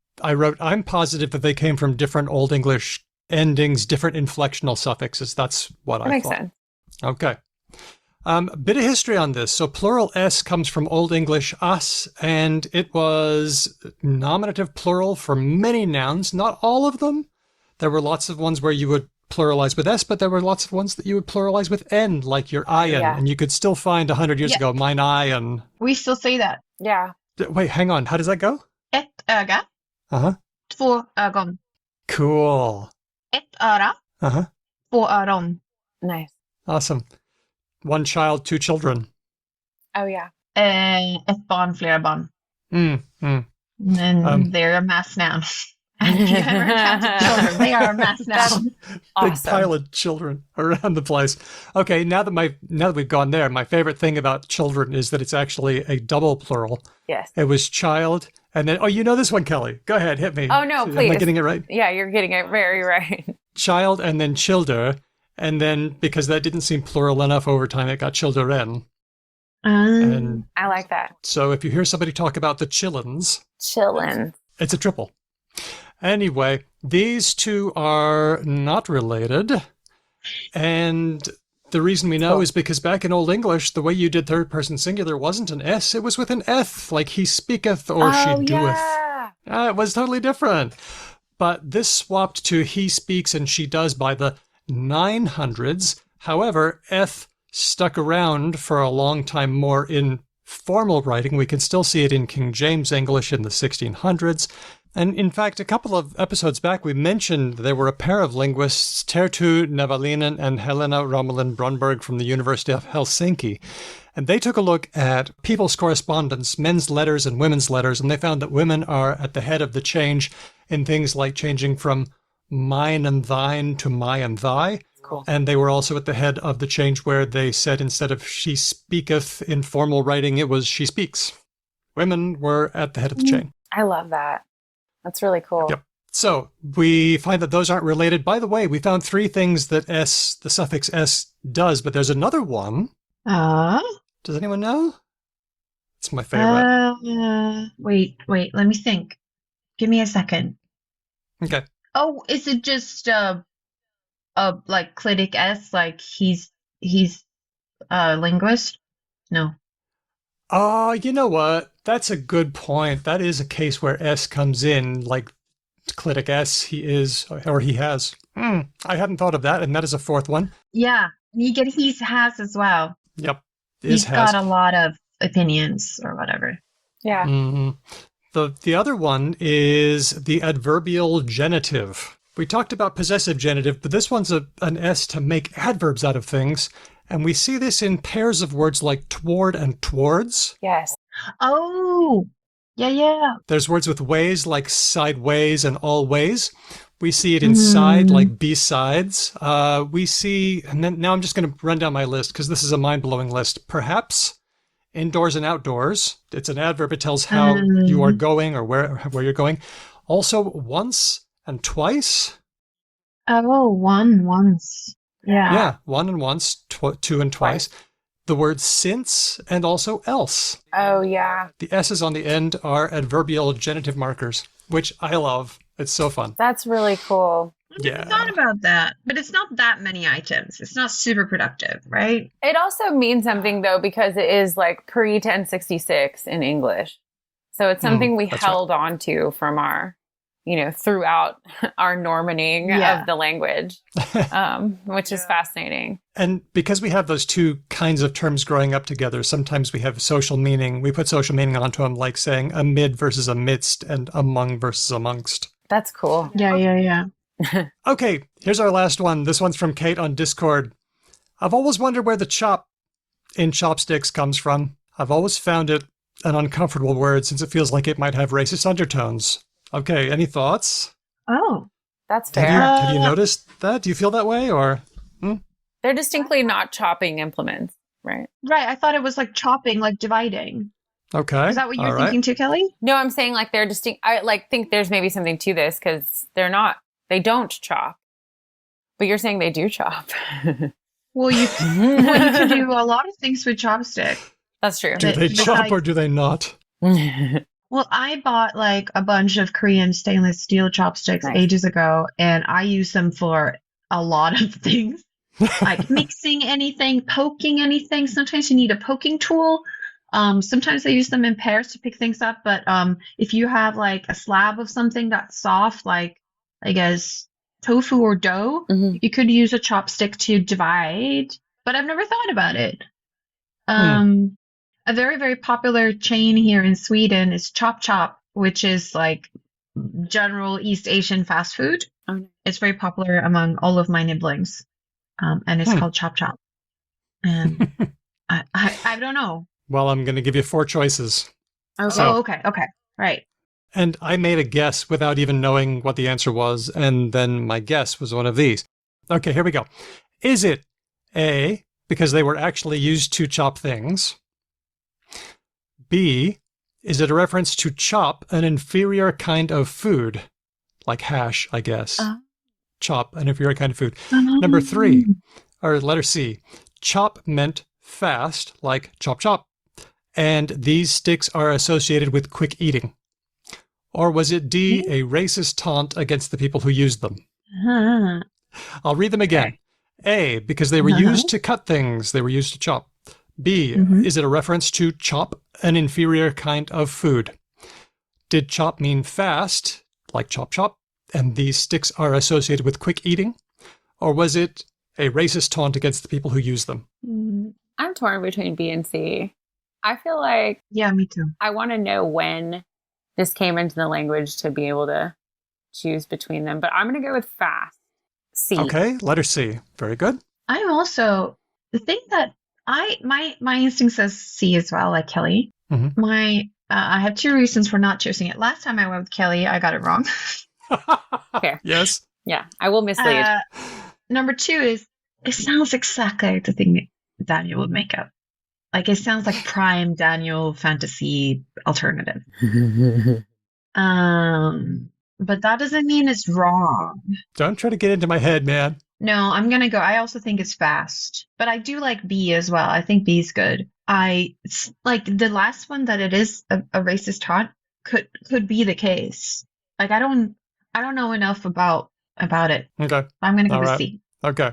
A: positive that they came from different Old English endings, different inflectional suffixes. That's what I thought.
C: Makes sense.
A: Okay. Bit of history on this. So plural S comes from Old English us, and it was nominative plural for many nouns, not all of them, There were lots of ones where you would pluralize with S, but there were lots of ones that you would pluralize with N, like your iron.
C: Yeah.
A: And you could still find 100 years
B: Yeah.
A: ago, mine iron.
B: We still say that.
C: Yeah.
A: Wait, hang on. How does that go?
B: Ett öga,
A: Uh-huh.
B: 2 ögon.
A: Cool.
B: Ett öra,
A: Uh-huh.
B: 2 öron.
C: Nice.
A: Awesome. One child, two children.
C: Oh, yeah.
B: Ett barn, flera barn.
A: Mm.
B: And they're a mass noun. If you ever counted children, they are a mass noun.
A: Big
C: Awesome.
A: pile of children around the place. Okay, now that we've gone there, my favorite thing about children is that it's actually a double plural.
C: Yes.
A: It was child, and then you know this one, Kelly. Go ahead, hit me.
C: Oh, no,
A: Am I
C: please.
A: getting it right?
C: Yeah, you're getting it very right.
A: Child, and then childer, and then because that didn't seem plural enough over time, it got children. And
C: I like that.
A: so if you hear somebody talk about the chillins,
C: Chillin'.
A: it's a triple. Anyway, these two are not related. And the reason we know
C: Cool.
A: is because back in Old English, the way you did third person singular wasn't an S, it was with an Th, like he speaketh or she doeth.
C: Yeah.
A: It was totally different. But this swapped to he speaks and she does by the 900s. However, Th stuck around for a long time more in formal writing. We can still see it in King James English in the 1600s. And in fact, a couple of episodes back, we mentioned there were a pair of linguists, Terttu Nevalinen and Helena Romelin Brunberg from the University of Helsinki. And they took a look at people's correspondence, men's letters and women's letters, and they found that women are at the head of the change in things like changing from mine and thine to my and thy.
C: Cool.
A: And they were also at the head of the change where they said instead of she speaketh in formal writing, it was she speaks. Women were at the head of the chain.
C: I love that. That's really cool.
A: Yep. So we find that those aren't related. By the way, we found three things that S, the suffix S, does, but there's another one. Does anyone know? It's my favorite.
B: Wait, let me think. Give me a second.
A: Okay.
B: Oh, is it just like clitic S, like he's a linguist? No.
A: Oh, you know what? That's a good point. That is a case where S comes in, like clitic S, he is, or he has. I hadn't thought of that, and that is a fourth one.
B: Yeah, you get he's has as well.
A: Yep.
B: He's
A: has.
B: got a lot of opinions or whatever.
C: Yeah.
A: Mhm. The other one is the adverbial genitive. We talked about possessive genitive, but this one's an S to make adverbs out of things. And we see this in pairs of words like toward and towards.
C: Yes.
B: Oh, yeah.
A: There's words with ways like sideways and always. We see it in side like besides. We see, and then now I'm just going to run down my list because this is a mind-blowing list. Perhaps, indoors and outdoors. It's an adverb. It tells how you are going or where you're going. Also, once and twice.
B: Oh, once. Yeah.
A: Yeah, one and once, two and twice. The words since and also else.
C: Oh, yeah.
A: The S's on the end are adverbial genitive markers, which I love. It's so fun.
C: That's really cool.
A: Yeah.
B: I thought about that, but it's not that many items. It's not super productive, right?
C: It also means something, though, because it is like pre 1066 in English. So it's something we
A: that's
C: held on to from our, throughout our normaning of the language, which is fascinating.
A: And because we have those two kinds of terms growing up together, sometimes we have social meaning. We put social meaning onto them, like saying amid versus amidst and among versus amongst.
C: That's cool.
B: Yeah.
A: Okay, here's our last one. This one's from Kate on Discord. I've always wondered where the chop in chopsticks comes from. I've always found it an uncomfortable word since it feels like it might have racist undertones. Okay, any thoughts?
B: Oh.
C: That's fair.
A: Have you noticed that? Do you feel that way, or?
C: They're distinctly not chopping implements, right?
B: Right. I thought it was like chopping, like dividing.
A: Okay.
B: Is that what you're
A: all right.
B: thinking too, Kelly?
C: No, I'm saying like they're distinct. I think there's maybe something to this because they don't chop. But you're saying they do chop.
B: Well, you can do a lot of things with chopstick.
C: That's true.
A: Do they chop
B: besides-
A: or do they not?
B: Well, I bought like a bunch of Korean stainless steel chopsticks
C: Nice.
B: ages ago, and I use them for a lot of things, like mixing anything, poking anything. Sometimes you need a poking tool. Sometimes I use them in pairs to pick things up. But if you have like a slab of something that's soft, like I guess tofu or dough,
C: Mhm.
B: you could use a chopstick to divide, but I've never thought about it. A very, very popular chain here in Sweden is Chop Chop, which is like general East Asian fast food.
C: Oh, no.
B: It's very popular among all of my nibblings, and it's called Chop Chop. And I don't know.
A: Well, I'm going to give you 4 choices.
C: Okay.
A: So-
B: Oh, okay, right.
A: And I made a guess without even knowing what the answer was, and then my guess was one of these. Okay, here we go. Is it A, because they were actually used to chop things? B, is it a reference to chop, an inferior kind of food? Like hash, I guess. Chop, an inferior kind of food. Number 3, or letter C, chop meant fast, like chop chop. And these sticks are associated with quick eating. Or was it D, a racist taunt against the people who used them? I'll read them again. A, because they were used to cut things, they were used to chop. B, is it a reference to chop, an inferior kind of food? Did chop mean fast, like chop chop, and these sticks are associated with quick eating? Or was it a racist taunt against the people who use them?
C: I'm torn between B and C. I feel like
B: Yeah, me too.
C: I want to know when this came into the language to be able to choose between them, but I'm going to go with fast. C.
A: Okay, letter C. Very good.
B: I'm also the thing that my instinct says C as well, like Kelly.
A: Mhm.
B: I have 2 reasons for not choosing it. Last time I went with Kelly, I got it wrong.
C: Fair.
A: Yes.
C: Yeah, I will mislead.
B: Number 2 is it sounds exactly like the thing Daniel would make up. Like it sounds like prime Daniel fantasy alternative. But that doesn't mean it's wrong.
A: Don't try to get into my head, man.
B: No, I'm gonna go. I also think it's fast, but I do like B as well. I think B is good. It's like the last one that it is a racist taunt could be the case. Like I don't know enough about it.
A: Okay.
B: I'm gonna give
A: All
B: it
A: right.
B: C.
A: Okay.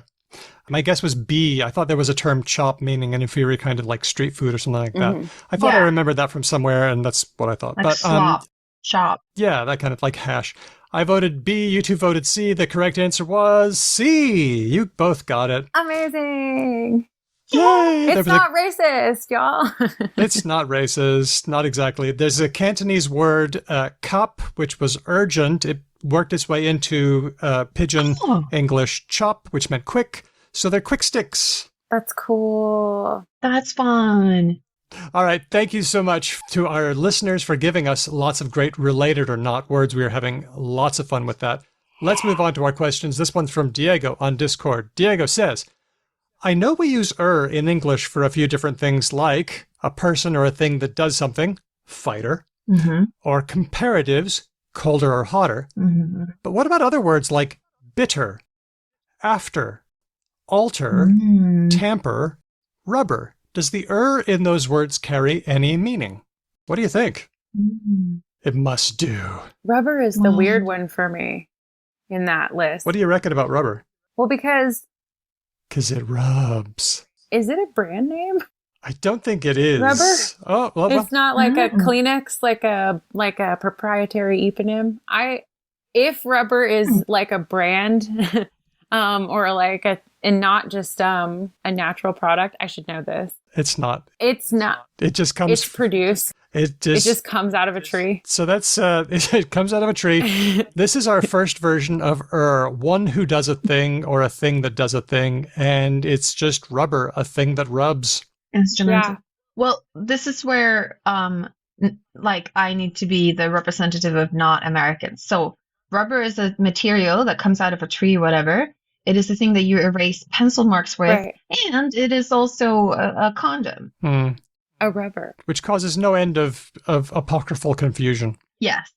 A: My guess was B. I thought there was a term chop meaning an inferior kind of like street food or something like that. I thought I
B: Yeah.
A: remembered that from somewhere, and that's what I thought.
B: Like
A: but
B: slop, chop.
A: yeah, that kind of like hash. I voted B. You 2 voted C. The correct answer was C. You both got it.
C: Amazing.
A: Yay! There
C: It's
A: was a-
C: not racist, y'all.
A: It's not racist, not exactly. There's a Cantonese word, kap, which was urgent. It worked its way into Pidgin
B: Oh.
A: English chop, which meant quick. So they're quick sticks.
C: That's cool.
B: That's fun.
A: All right. Thank you so much to our listeners for giving us lots of great related or not words. We are having lots of fun with that. Let's move on to our questions. This one's from Diego on Discord. Diego says, I know we use in English for a few different things like a person or a thing that does something, fighter, or comparatives, colder or hotter. But what about other words like bitter, after, alter, tamper, rubber? Does the in those words carry any meaning? What do you think? It must do.
C: Rubber is the weird one for me in that list.
A: What do you reckon about rubber?
C: Well, because
A: 'Cause it rubs.
C: is it a brand name?
A: I don't think it is.
C: Rubber?
A: Oh, well,
C: It's not like a Kleenex, like a proprietary eponym. If rubber is like a brand, or like and not just a natural product, I should know this.
A: it's not.
C: It's not.
A: It just comes.
C: It's produced.
A: It
C: It just comes out of a tree.
A: So that's it comes out of a tree. This is our first version of one who does a thing or a thing that does a thing, and it's just rubber, a thing that rubs.
B: Instrumental.
C: Yeah.
B: Well, this is where like I need to be the representative of not Americans. So rubber is a material that comes out of a tree, whatever. It is the thing that you erase pencil marks with,
C: Right.
B: and it is also a condom.
C: A rubber.
A: Which causes no end of apocryphal confusion.
B: Yes.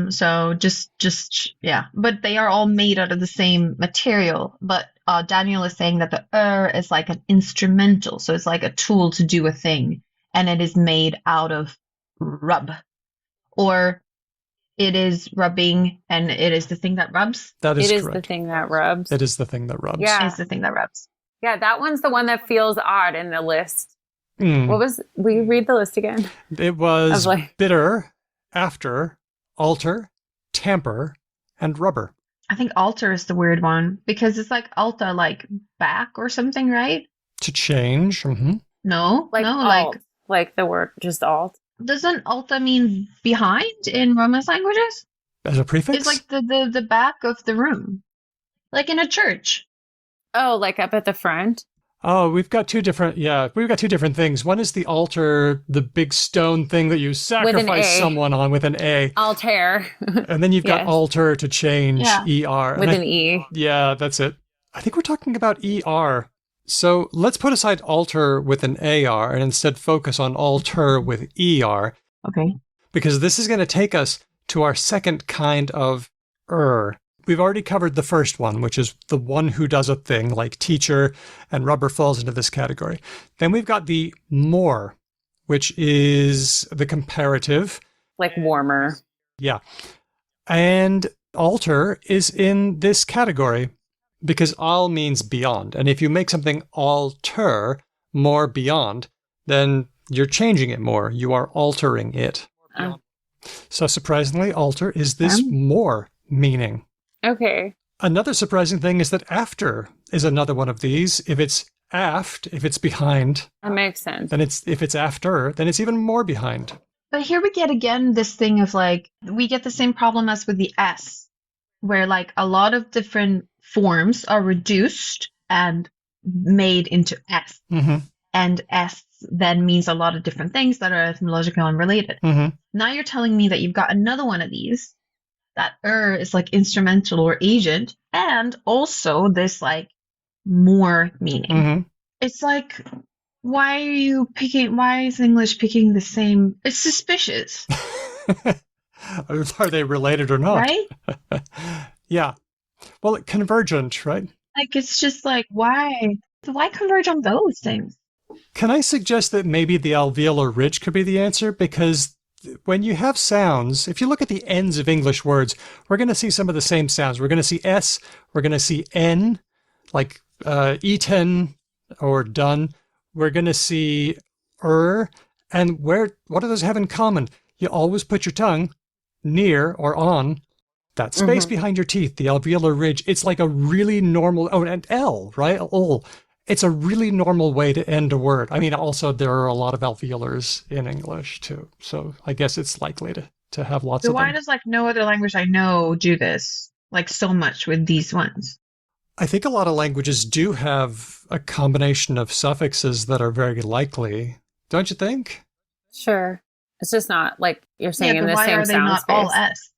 B: So just yeah, but they are all made out of the same material. But Daniel is saying that the is like an instrumental, so it's like a tool to do a thing, and it is made out of rub, or it is rubbing, and it is the thing that rubs.
A: That is
C: It is
A: correct.
C: the thing that rubs.
A: It is the thing that rubs.
C: Yeah.
B: It's the thing that rubs.
C: Yeah, that one's the one that feels odd in the list.
A: Mm.
C: Will you read the list again?
A: It was
C: like-
A: bitter, after, alter, tamper, and rubber.
B: I think alter is the weird one because it's like alta, like back or something, right?
A: To change. Hmm.
B: No,
C: Like
B: no,
C: alt, like the word just alt.
B: doesn't alta mean behind in Romance languages?
A: As a prefix?
B: It's like the back of the room, like in a church.
C: Oh, like up at the front.
A: Oh, we've got two different things. One is the altar, the big stone thing that you sacrifice
C: A.
A: someone on with an A.
C: Altair.
A: And then you've got
C: Yes.
A: alter to change,
B: Yeah.
A: ER.
C: With an E.
A: Yeah, that's it. I think we're talking about ER. So let's put aside alter with an AR and instead focus on alter with ER,
B: Okay.
A: because this is going to take us to our second kind of We've already covered the first one, which is the one who does a thing, like teacher, and rubber falls into this category. Then we've got the more, which is the comparative.
C: Like warmer.
A: Yeah. And alter is in this category because al means beyond. And if you make something alter, more beyond, then you're changing it more. You are altering it. So surprisingly, alter is this more meaning.
C: Okay.
A: Another surprising thing is that after is another one of these. If it's aft, if it's behind,
C: That makes sense.
A: then if it's after, then it's even more behind.
B: But here we get again this thing of like, we get the same problem as with the S, where like a lot of different forms are reduced and made into S.
A: Mm-hmm.
B: And S then means a lot of different things that are etymological and related.
A: Mm-hmm.
B: Now you're telling me that you've got another one of these, that is like instrumental or agent, and also this like more meaning.
A: Mm-hmm.
B: It's like, why is English picking the same? It's suspicious,
A: Are they related or not?
B: right?
A: Yeah. Well, convergent, right?
B: Like, it's just like, why converge on those things?
A: Can I suggest that maybe the alveolar ridge could be the answer? Because when you have sounds, if you look at the ends of English words, we're going to see some of the same sounds. We're going to see S, we're going to see N, like eaten or done. We're going to see and what do those have in common? You always put your tongue near or on that space behind your teeth, the alveolar ridge. It's like a really normal, and L, right? L. It's a really normal way to end a word. I mean, also there are a lot of alveolars in English too. So I guess it's likely to have lots
B: So
A: of
B: why
A: them.
B: does like no other language I know do this like so much with these ones?
A: I think a lot of languages do have a combination of suffixes that are very likely. Don't you think?
C: Sure. It's just not like you're saying
B: Yeah,
C: in
B: but
C: the
B: why
C: same
B: are they
C: sound
B: not
C: space.
B: all S?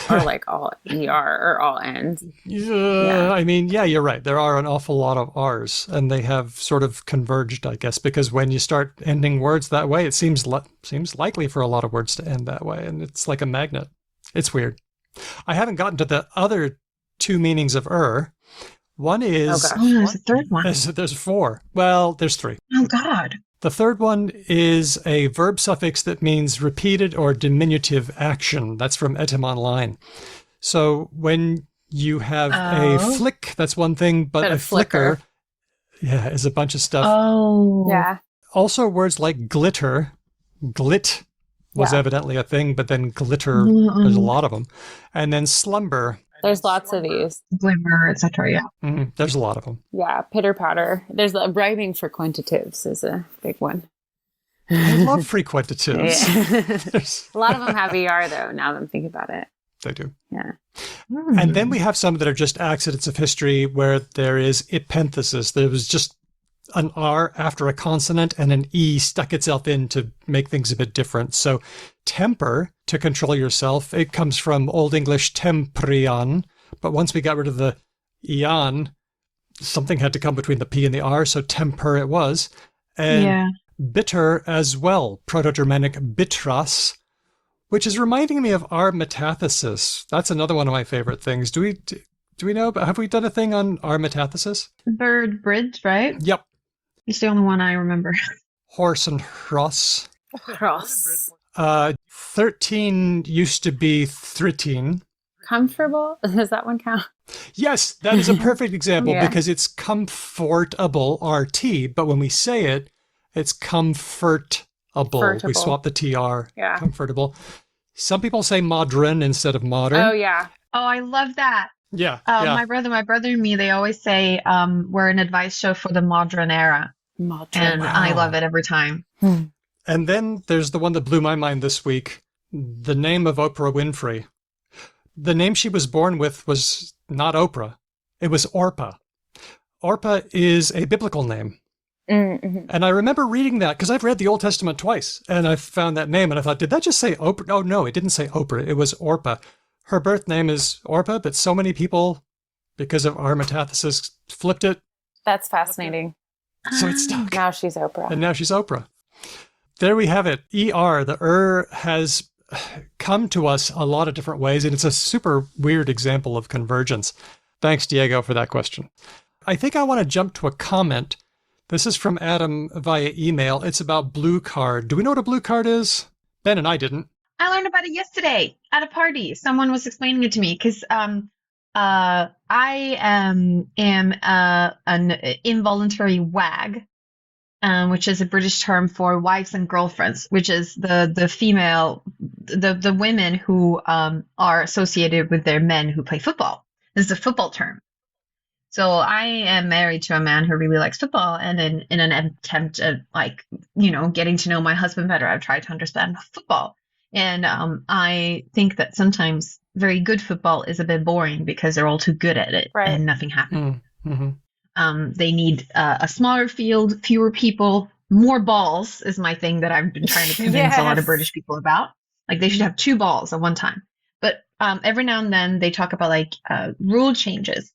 C: Or like all ER or all N's.
A: Yeah, I mean, yeah, you're right. There are an awful lot of R's, and they have sort of converged, I guess, because when you start ending words that way, it seems likely for a lot of words to end that way, and it's like a magnet. It's weird. I haven't gotten to the other two meanings of One is...
B: Oh, there's a third one.
A: There's four. Well, there's three.
B: Oh, God.
A: The third one is a verb suffix that means repeated or diminutive action. That's from Etym Online. So when you have a flick, that's one thing, but a flicker, is a bunch of stuff.
B: Oh.
C: Yeah.
A: Also words like glitter, glit was evidently a thing, but then glitter, there's a lot of them. And then slumber.
C: There's lots of these.
B: Glimmer, etc. Yeah.
A: There's a lot of them.
C: Yeah. Pitter patter. There's rhyming frequentatives is a big one.
A: I love frequentatives.
C: Yeah. A lot of them have ER though, now that I'm thinking about it.
A: They do.
C: Yeah.
A: And then we have some that are just accidents of history where there is epenthesis. There was just an R after a consonant and an E stuck itself in to make things a bit different. So temper, to control yourself, it comes from Old English temprion. But once we got rid of the eon, something had to come between the P and the R, so temper it was. And bitter as well, Proto-Germanic bitras, which is reminding me of our metathesis. That's another one of my favorite things. Do we know? Have we done a thing on our metathesis?
B: Bird bridge, right?
A: Yep.
B: It's the only one I remember.
A: Horse and hross.
C: Cross.
A: 13 used to be 13.
C: Comfortable? Does that one count?
A: Yes, that is a perfect example
C: Yeah.
A: because it's comfortable, RT, but when we say it, it's comfortable. We
C: Comfortable.
A: swap the TR.
C: Yeah.
A: Comfortable. Some people say modern instead of modern.
C: Oh, yeah.
B: Oh, I love that.
A: Yeah, yeah.
B: My brother and me, they always say we're an advice show for the modern era. And I love it every time.
A: And then there's the one that blew my mind this week. The name of Oprah Winfrey. The name she was born with was not Oprah. It was Orpah. Orpah is a biblical name.
C: Mm-hmm.
A: And I remember reading that because I've read the Old Testament twice. And I found that name and I thought, did that just say Oprah? Oh, no, it didn't say Oprah. It was Orpah. Her birth name is Orpah, but so many people, because of our metathesis, flipped it.
C: That's fascinating.
A: So it's stuck.
C: Now she's Oprah.
A: And now she's Oprah. There we have it. ER, the has come to us a lot of different ways, and it's a super weird example of convergence. Thanks, Diego, for that question. I think I want to jump to a comment. This is from Adam via email. It's about blue card. Do we know what a blue card is? Ben and I didn't.
B: I learned about it yesterday at a party. Someone was explaining it to me because I am an involuntary wag, which is a British term for wives and girlfriends, which is the female, the women who are associated with their men who play football. This is a football term. So I am married to a man who really likes football, and in an attempt at getting to know my husband better, I've tried to understand football. And I think that sometimes very good football is a bit boring because they're all too good at it,
C: right,
B: and nothing happens.
A: Mm-hmm.
B: They need a smaller field, fewer people, more balls is my thing that I've been trying to convince a lot of British people about. Like they should have 2 balls at one time. But every now and then they talk about rule changes.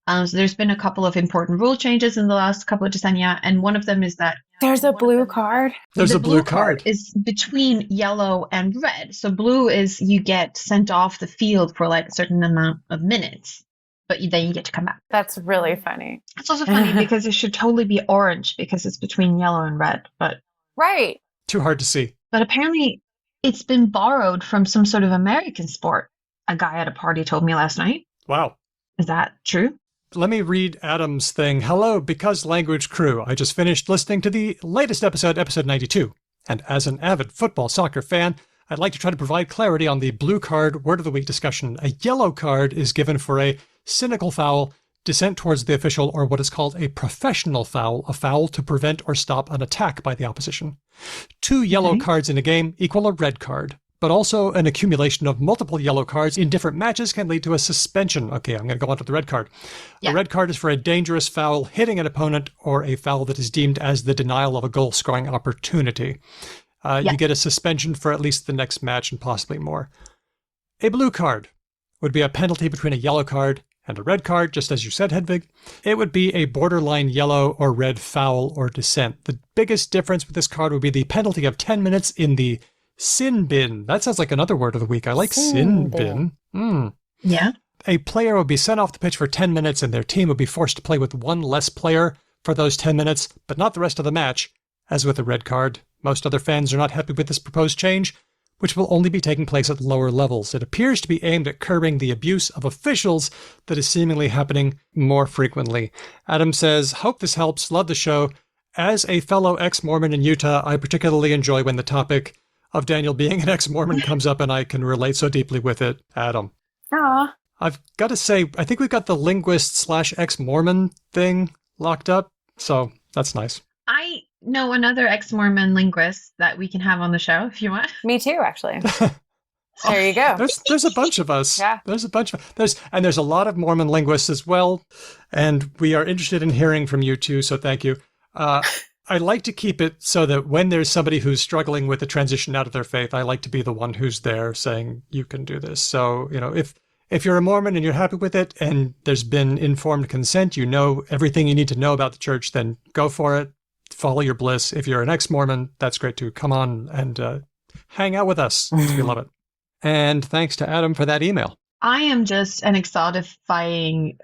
B: So there's been a couple of important rule changes in the last couple of decennia, and one of them is that
C: there's a blue card.
A: There's a blue card.
B: Is between yellow and red. So blue is you get sent off the field for a certain amount of minutes, but then you get to come back.
C: That's really funny.
B: It's also funny because it should totally be orange because it's between yellow and red, but
C: right.
A: Too hard to see.
B: But apparently it's been borrowed from some sort of American sport. A guy at a party told me last night.
A: Wow.
B: Is that true?
A: Let me read Adam's thing. Hello, Because Language crew. I just finished listening to the latest episode 92. And as an avid football soccer fan, I'd like to try to provide clarity on the blue card word of the week discussion. A yellow card is given for a cynical foul, dissent towards the official, or what is called a professional foul, a foul to prevent or stop an attack by the opposition. 2 yellow cards in a game equal a red card. But also an accumulation of multiple yellow cards in different matches can lead to a suspension. Okay, I'm going to go on to the red card. Yeah. A red card is for a dangerous foul hitting an opponent or a foul that is deemed as the denial of a goal-scoring opportunity. You get a suspension for at least the next match and possibly more. A blue card would be a penalty between a yellow card and a red card, just as you said, Hedvig. It would be a borderline yellow or red foul or dissent. The biggest difference with this card would be the penalty of 10 minutes in the sin bin. That sounds like another word of the week. I like sin bin.
B: Yeah.
A: A player would be sent off the pitch for 10 minutes and their team would be forced to play with 1 less player for those 10 minutes, but not the rest of the match. As with a red card, most other fans are not happy with this proposed change, which will only be taking place at lower levels. It appears to be aimed at curbing the abuse of officials that is seemingly happening more frequently. Adam says, hope this helps. Love the show. As a fellow ex-Mormon in Utah, I particularly enjoy when the topic of Daniel being an ex-Mormon comes up and I can relate so deeply with it. Adam.
C: Aww.
A: I've got to say, I think we've got the linguist/ex-Mormon thing locked up, so that's nice.
B: I know another ex-Mormon linguist that we can have on the show if you want.
C: Me too, actually. There you go.
A: There's a bunch of us.
C: Yeah.
A: There's a lot of Mormon linguists as well, and we are interested in hearing from you too, so thank you. I like to keep it so that when there's somebody who's struggling with the transition out of their faith, I like to be the one who's there saying, you can do this. So, if you're a Mormon and you're happy with it and there's been informed consent, you know everything you need to know about the church, then go for it. Follow your bliss. If you're an ex-Mormon, that's great too. Come on and hang out with us. We love it. And thanks to Adam for that email.
B: I am just an exotifying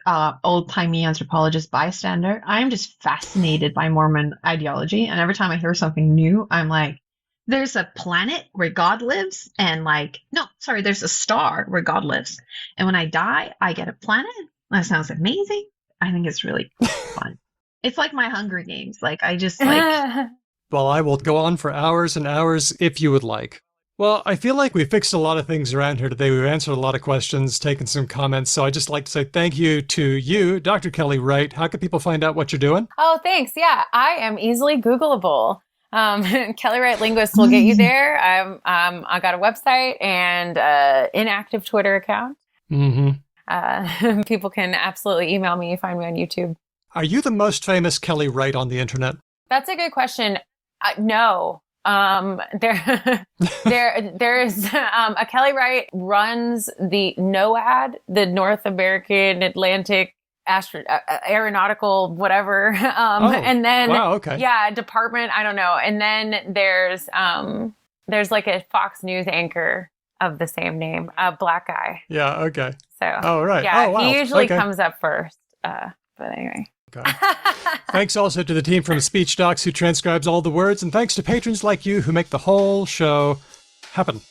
B: old-timey anthropologist bystander. I am just fascinated by Mormon ideology. And every time I hear something new, I'm like, there's a planet where God lives. And there's a star where God lives. And when I die, I get a planet. That sounds amazing. I think it's really fun. It's like my Hunger Games. I just like...
A: Well, I will go on for hours and hours if you would like. Well, I feel like we fixed a lot of things around here today. We've answered a lot of questions, taken some comments. So I'd just like to say thank you to you, Dr. Kelly Wright. How can people find out what you're doing?
C: Oh, thanks. Yeah, I am easily Googleable. Kelly Wright Linguist will get you there. I got a website and inactive Twitter account.
A: Mm-hmm.
C: People can absolutely email me. Find me on YouTube.
A: Are you the most famous Kelly Wright on the internet?
C: That's a good question. No. There is a Kelly Wright runs the NOAD, the North American Atlantic Aeronautical whatever, and then
A: wow, okay.
C: Yeah, department, I don't know, and then there's like a Fox News anchor of the same name, a black guy.
A: Yeah, okay.
C: So
A: oh right,
C: yeah,
A: oh, wow.
C: He usually
A: okay.
C: comes up first, but anyway.
A: Okay. Thanks also to the team from Speech Docs who transcribes all the words, and thanks to patrons like you who make the whole show happen.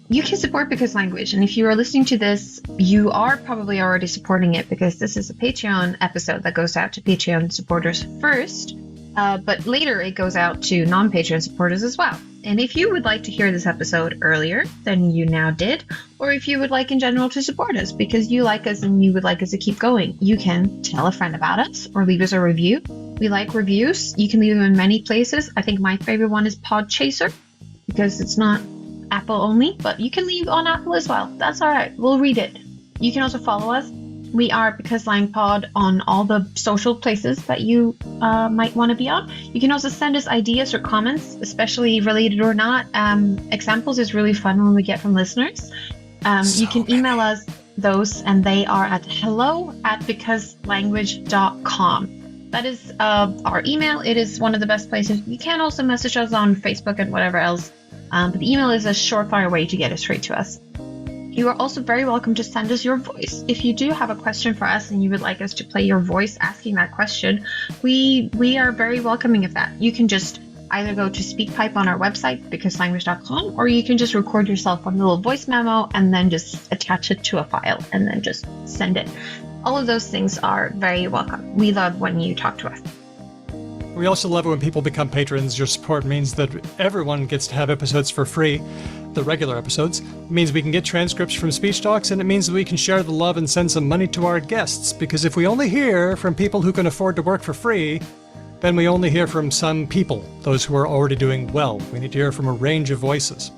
B: You can support Because Language, and if you are listening to this, you are probably already supporting it because this is a Patreon episode that goes out to Patreon supporters first, but later it goes out to non-Patreon supporters as well. And if you would like to hear this episode earlier than you now did, or if you would like in general to support us because you like us and you would like us to keep going, you can tell a friend about us or leave us a review. We like reviews. You can leave them in many places. I think my favorite one is Podchaser because it's not Apple only, but you can leave on Apple as well. That's all right. We'll read it. You can also follow us. We are Because Lang Pod on all the social places that you might want to be on. You can also send us ideas or comments, especially related or not. Examples is really fun when we get from listeners. You can email us those, and they are at hello@becauselanguage.com. That is our email. It is one of the best places. You can also message us on Facebook and whatever else. But the email is a surefire way to get it straight to us. You are also very welcome to send us your voice. If you do have a question for us and you would like us to play your voice asking that question, we are very welcoming of that. You can just either go to SpeakPipe on our website, becauselanguage.com, or you can just record yourself on a little voice memo and then just attach it to a file and then just send it. All of those things are very welcome. We love when you talk to us.
A: We also love it when people become patrons. Your support means that everyone gets to have episodes for free, the regular episodes. It means we can get transcripts from Speech Talks, and it means that we can share the love and send some money to our guests. Because if we only hear from people who can afford to work for free, then we only hear from some people, those who are already doing well. We need to hear from a range of voices.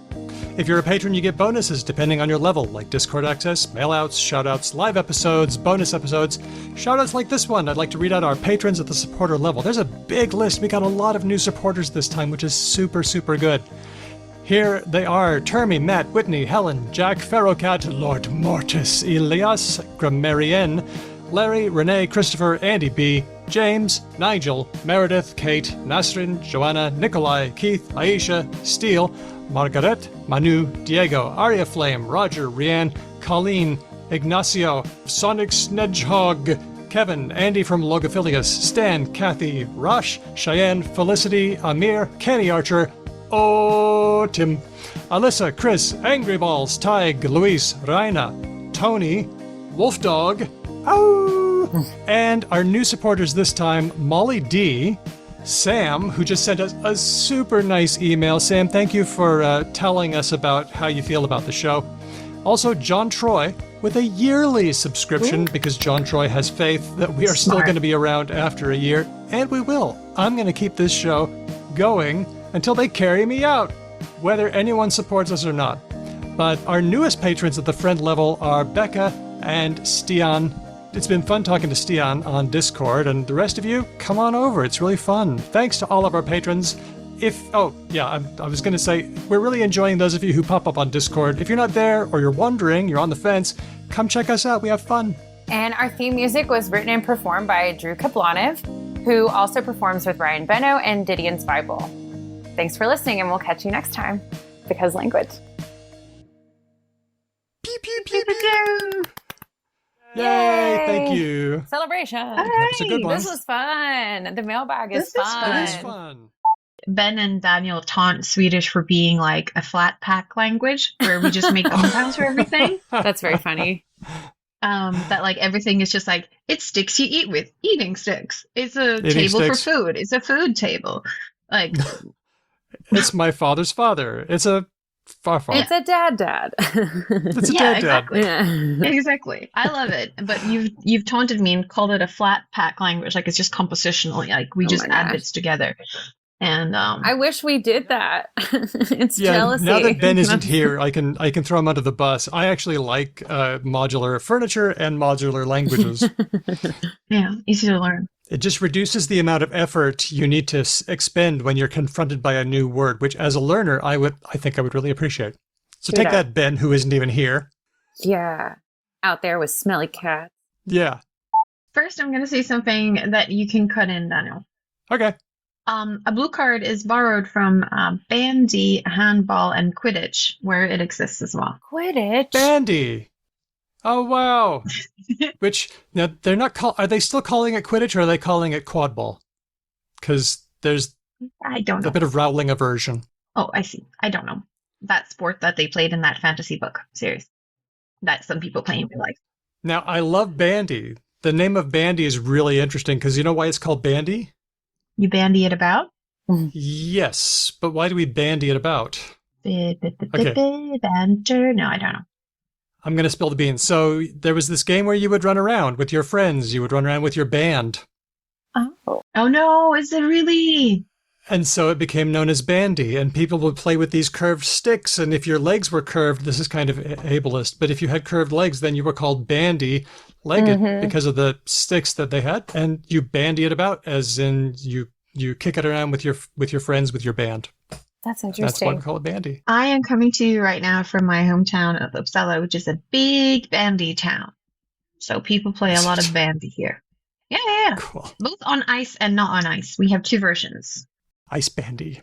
A: If you're a patron, you get bonuses depending on your level, like Discord access, mailouts, shoutouts, live episodes, bonus episodes. Shoutouts like this one. I'd like to read out our patrons at the supporter level. There's a big list. We got a lot of new supporters this time, which is super, super good. Here they are: Termy, Matt, Whitney, Helen, Jack, Ferrocat, Lord Mortis, Elias, Grammarian, Larry, Renee, Christopher, Andy B., James, Nigel, Meredith, Kate, Nasrin, Joanna, Nikolai, Keith, Aisha, Steele, Margaret, Manu, Diego, Aria Flame, Roger, Rianne, Colleen, Ignacio, Sonic Snedgehog, Kevin, Andy from Logophilius, Stan, Kathy, Rush, Cheyenne, Felicity, Amir, Kenny Archer, Tim, Alyssa, Chris, Angry Balls, Tig, Luis, Raina, Tony, Wolfdog, and our new supporters this time, Molly D., Sam, who just sent us a super nice email. Sam, thank you for telling us about how you feel about the show. Also, John Troy with a yearly subscription because John Troy has faith that we are still going to be around after a year, and we will. I'm going to keep this show going until they carry me out, whether anyone supports us or not. But our newest patrons at the friend level are Becca and Stian. It's been fun talking to Stian on Discord, and the rest of you, come on over. It's really fun. Thanks to all of our patrons. I was going to say, we're really enjoying those of you who pop up on Discord. If you're not there, or you're wondering, you're on the fence, come check us out. We have fun.
C: And our theme music was written and performed by Drew Kaplanev, who also performs with Ryan Benno and Didion's Bible. Thanks for listening, and we'll catch you next time. Because Language.
A: Pew, pew, pew, pew. Yay! Thank you.
C: Celebration.
B: All
A: That was a good one.
C: This was fun. The mailbag is
B: This is
C: fun.
A: It is fun.
B: Ben and Daniel taunt Swedish for being like a flat pack language where we just make compounds for everything.
C: That's very funny.
B: That like everything is just like, it's sticks you eat with, eating sticks. It's a
A: Eating
B: table
A: sticks.
B: for food. It's a food table. Like
A: It's my father's father. It's a far.
C: It's a dad.
A: It's a
B: Yeah,
A: dad.
B: exactly.
C: Yeah.
B: Exactly. I love it. But you've taunted me and called it a flat pack language. Like it's just compositional. Like we
C: Oh
B: just
C: my
B: add
C: gosh.
B: bits together. And
C: I wish we did that. It's
A: Yeah,
C: jealousy.
A: now that Ben isn't here, I can throw him under the bus. I actually like modular furniture and modular languages.
B: yeah, easy to learn.
A: It just reduces the amount of effort you need to expend when you're confronted by a new word, which as a learner, I think I would really appreciate. So take that, Ben, who isn't even here.
C: Yeah. Out there with smelly cats.
A: Yeah.
B: First, I'm going to say something that you can cut in, Daniel.
A: Okay.
B: A blue card is borrowed from bandy, handball, and Quidditch, where it exists as well.
C: Quidditch.
A: Bandy. Oh, wow. Which, now, they're not are they still calling it Quidditch or are they calling it quadball? Because there's
B: I don't know.
A: a bit of Rowling aversion.
B: Oh, I see. I don't know. That sport that they played in that fantasy book series that some people play in real life.
A: Now, I love bandy. The name of bandy is really interesting because you know why it's called bandy?
B: You bandy it about?
A: Yes, but why do we bandy it about?
B: Banter? No, I don't know.
A: I'm going to spill the beans. So there was this game where you would run around with your friends. You would run around with your band.
C: Oh.
B: Oh no, is it really?
A: And so it became known as bandy. And people would play with these curved sticks. And if your legs were curved, this is kind of ableist, but if you had curved legs, then you were called bandy-legged because of the sticks that they had. And you bandy it about, as in you kick it around with your friends with your band.
C: That's
A: That's why
C: interesting.
A: we call it bandy.
B: I am coming to you right now from my hometown of Uppsala, which is a big bandy town. So people play a lot of bandy here. Yeah.
A: Cool.
B: Both on ice and not on ice. We have two versions.
A: Ice bandy.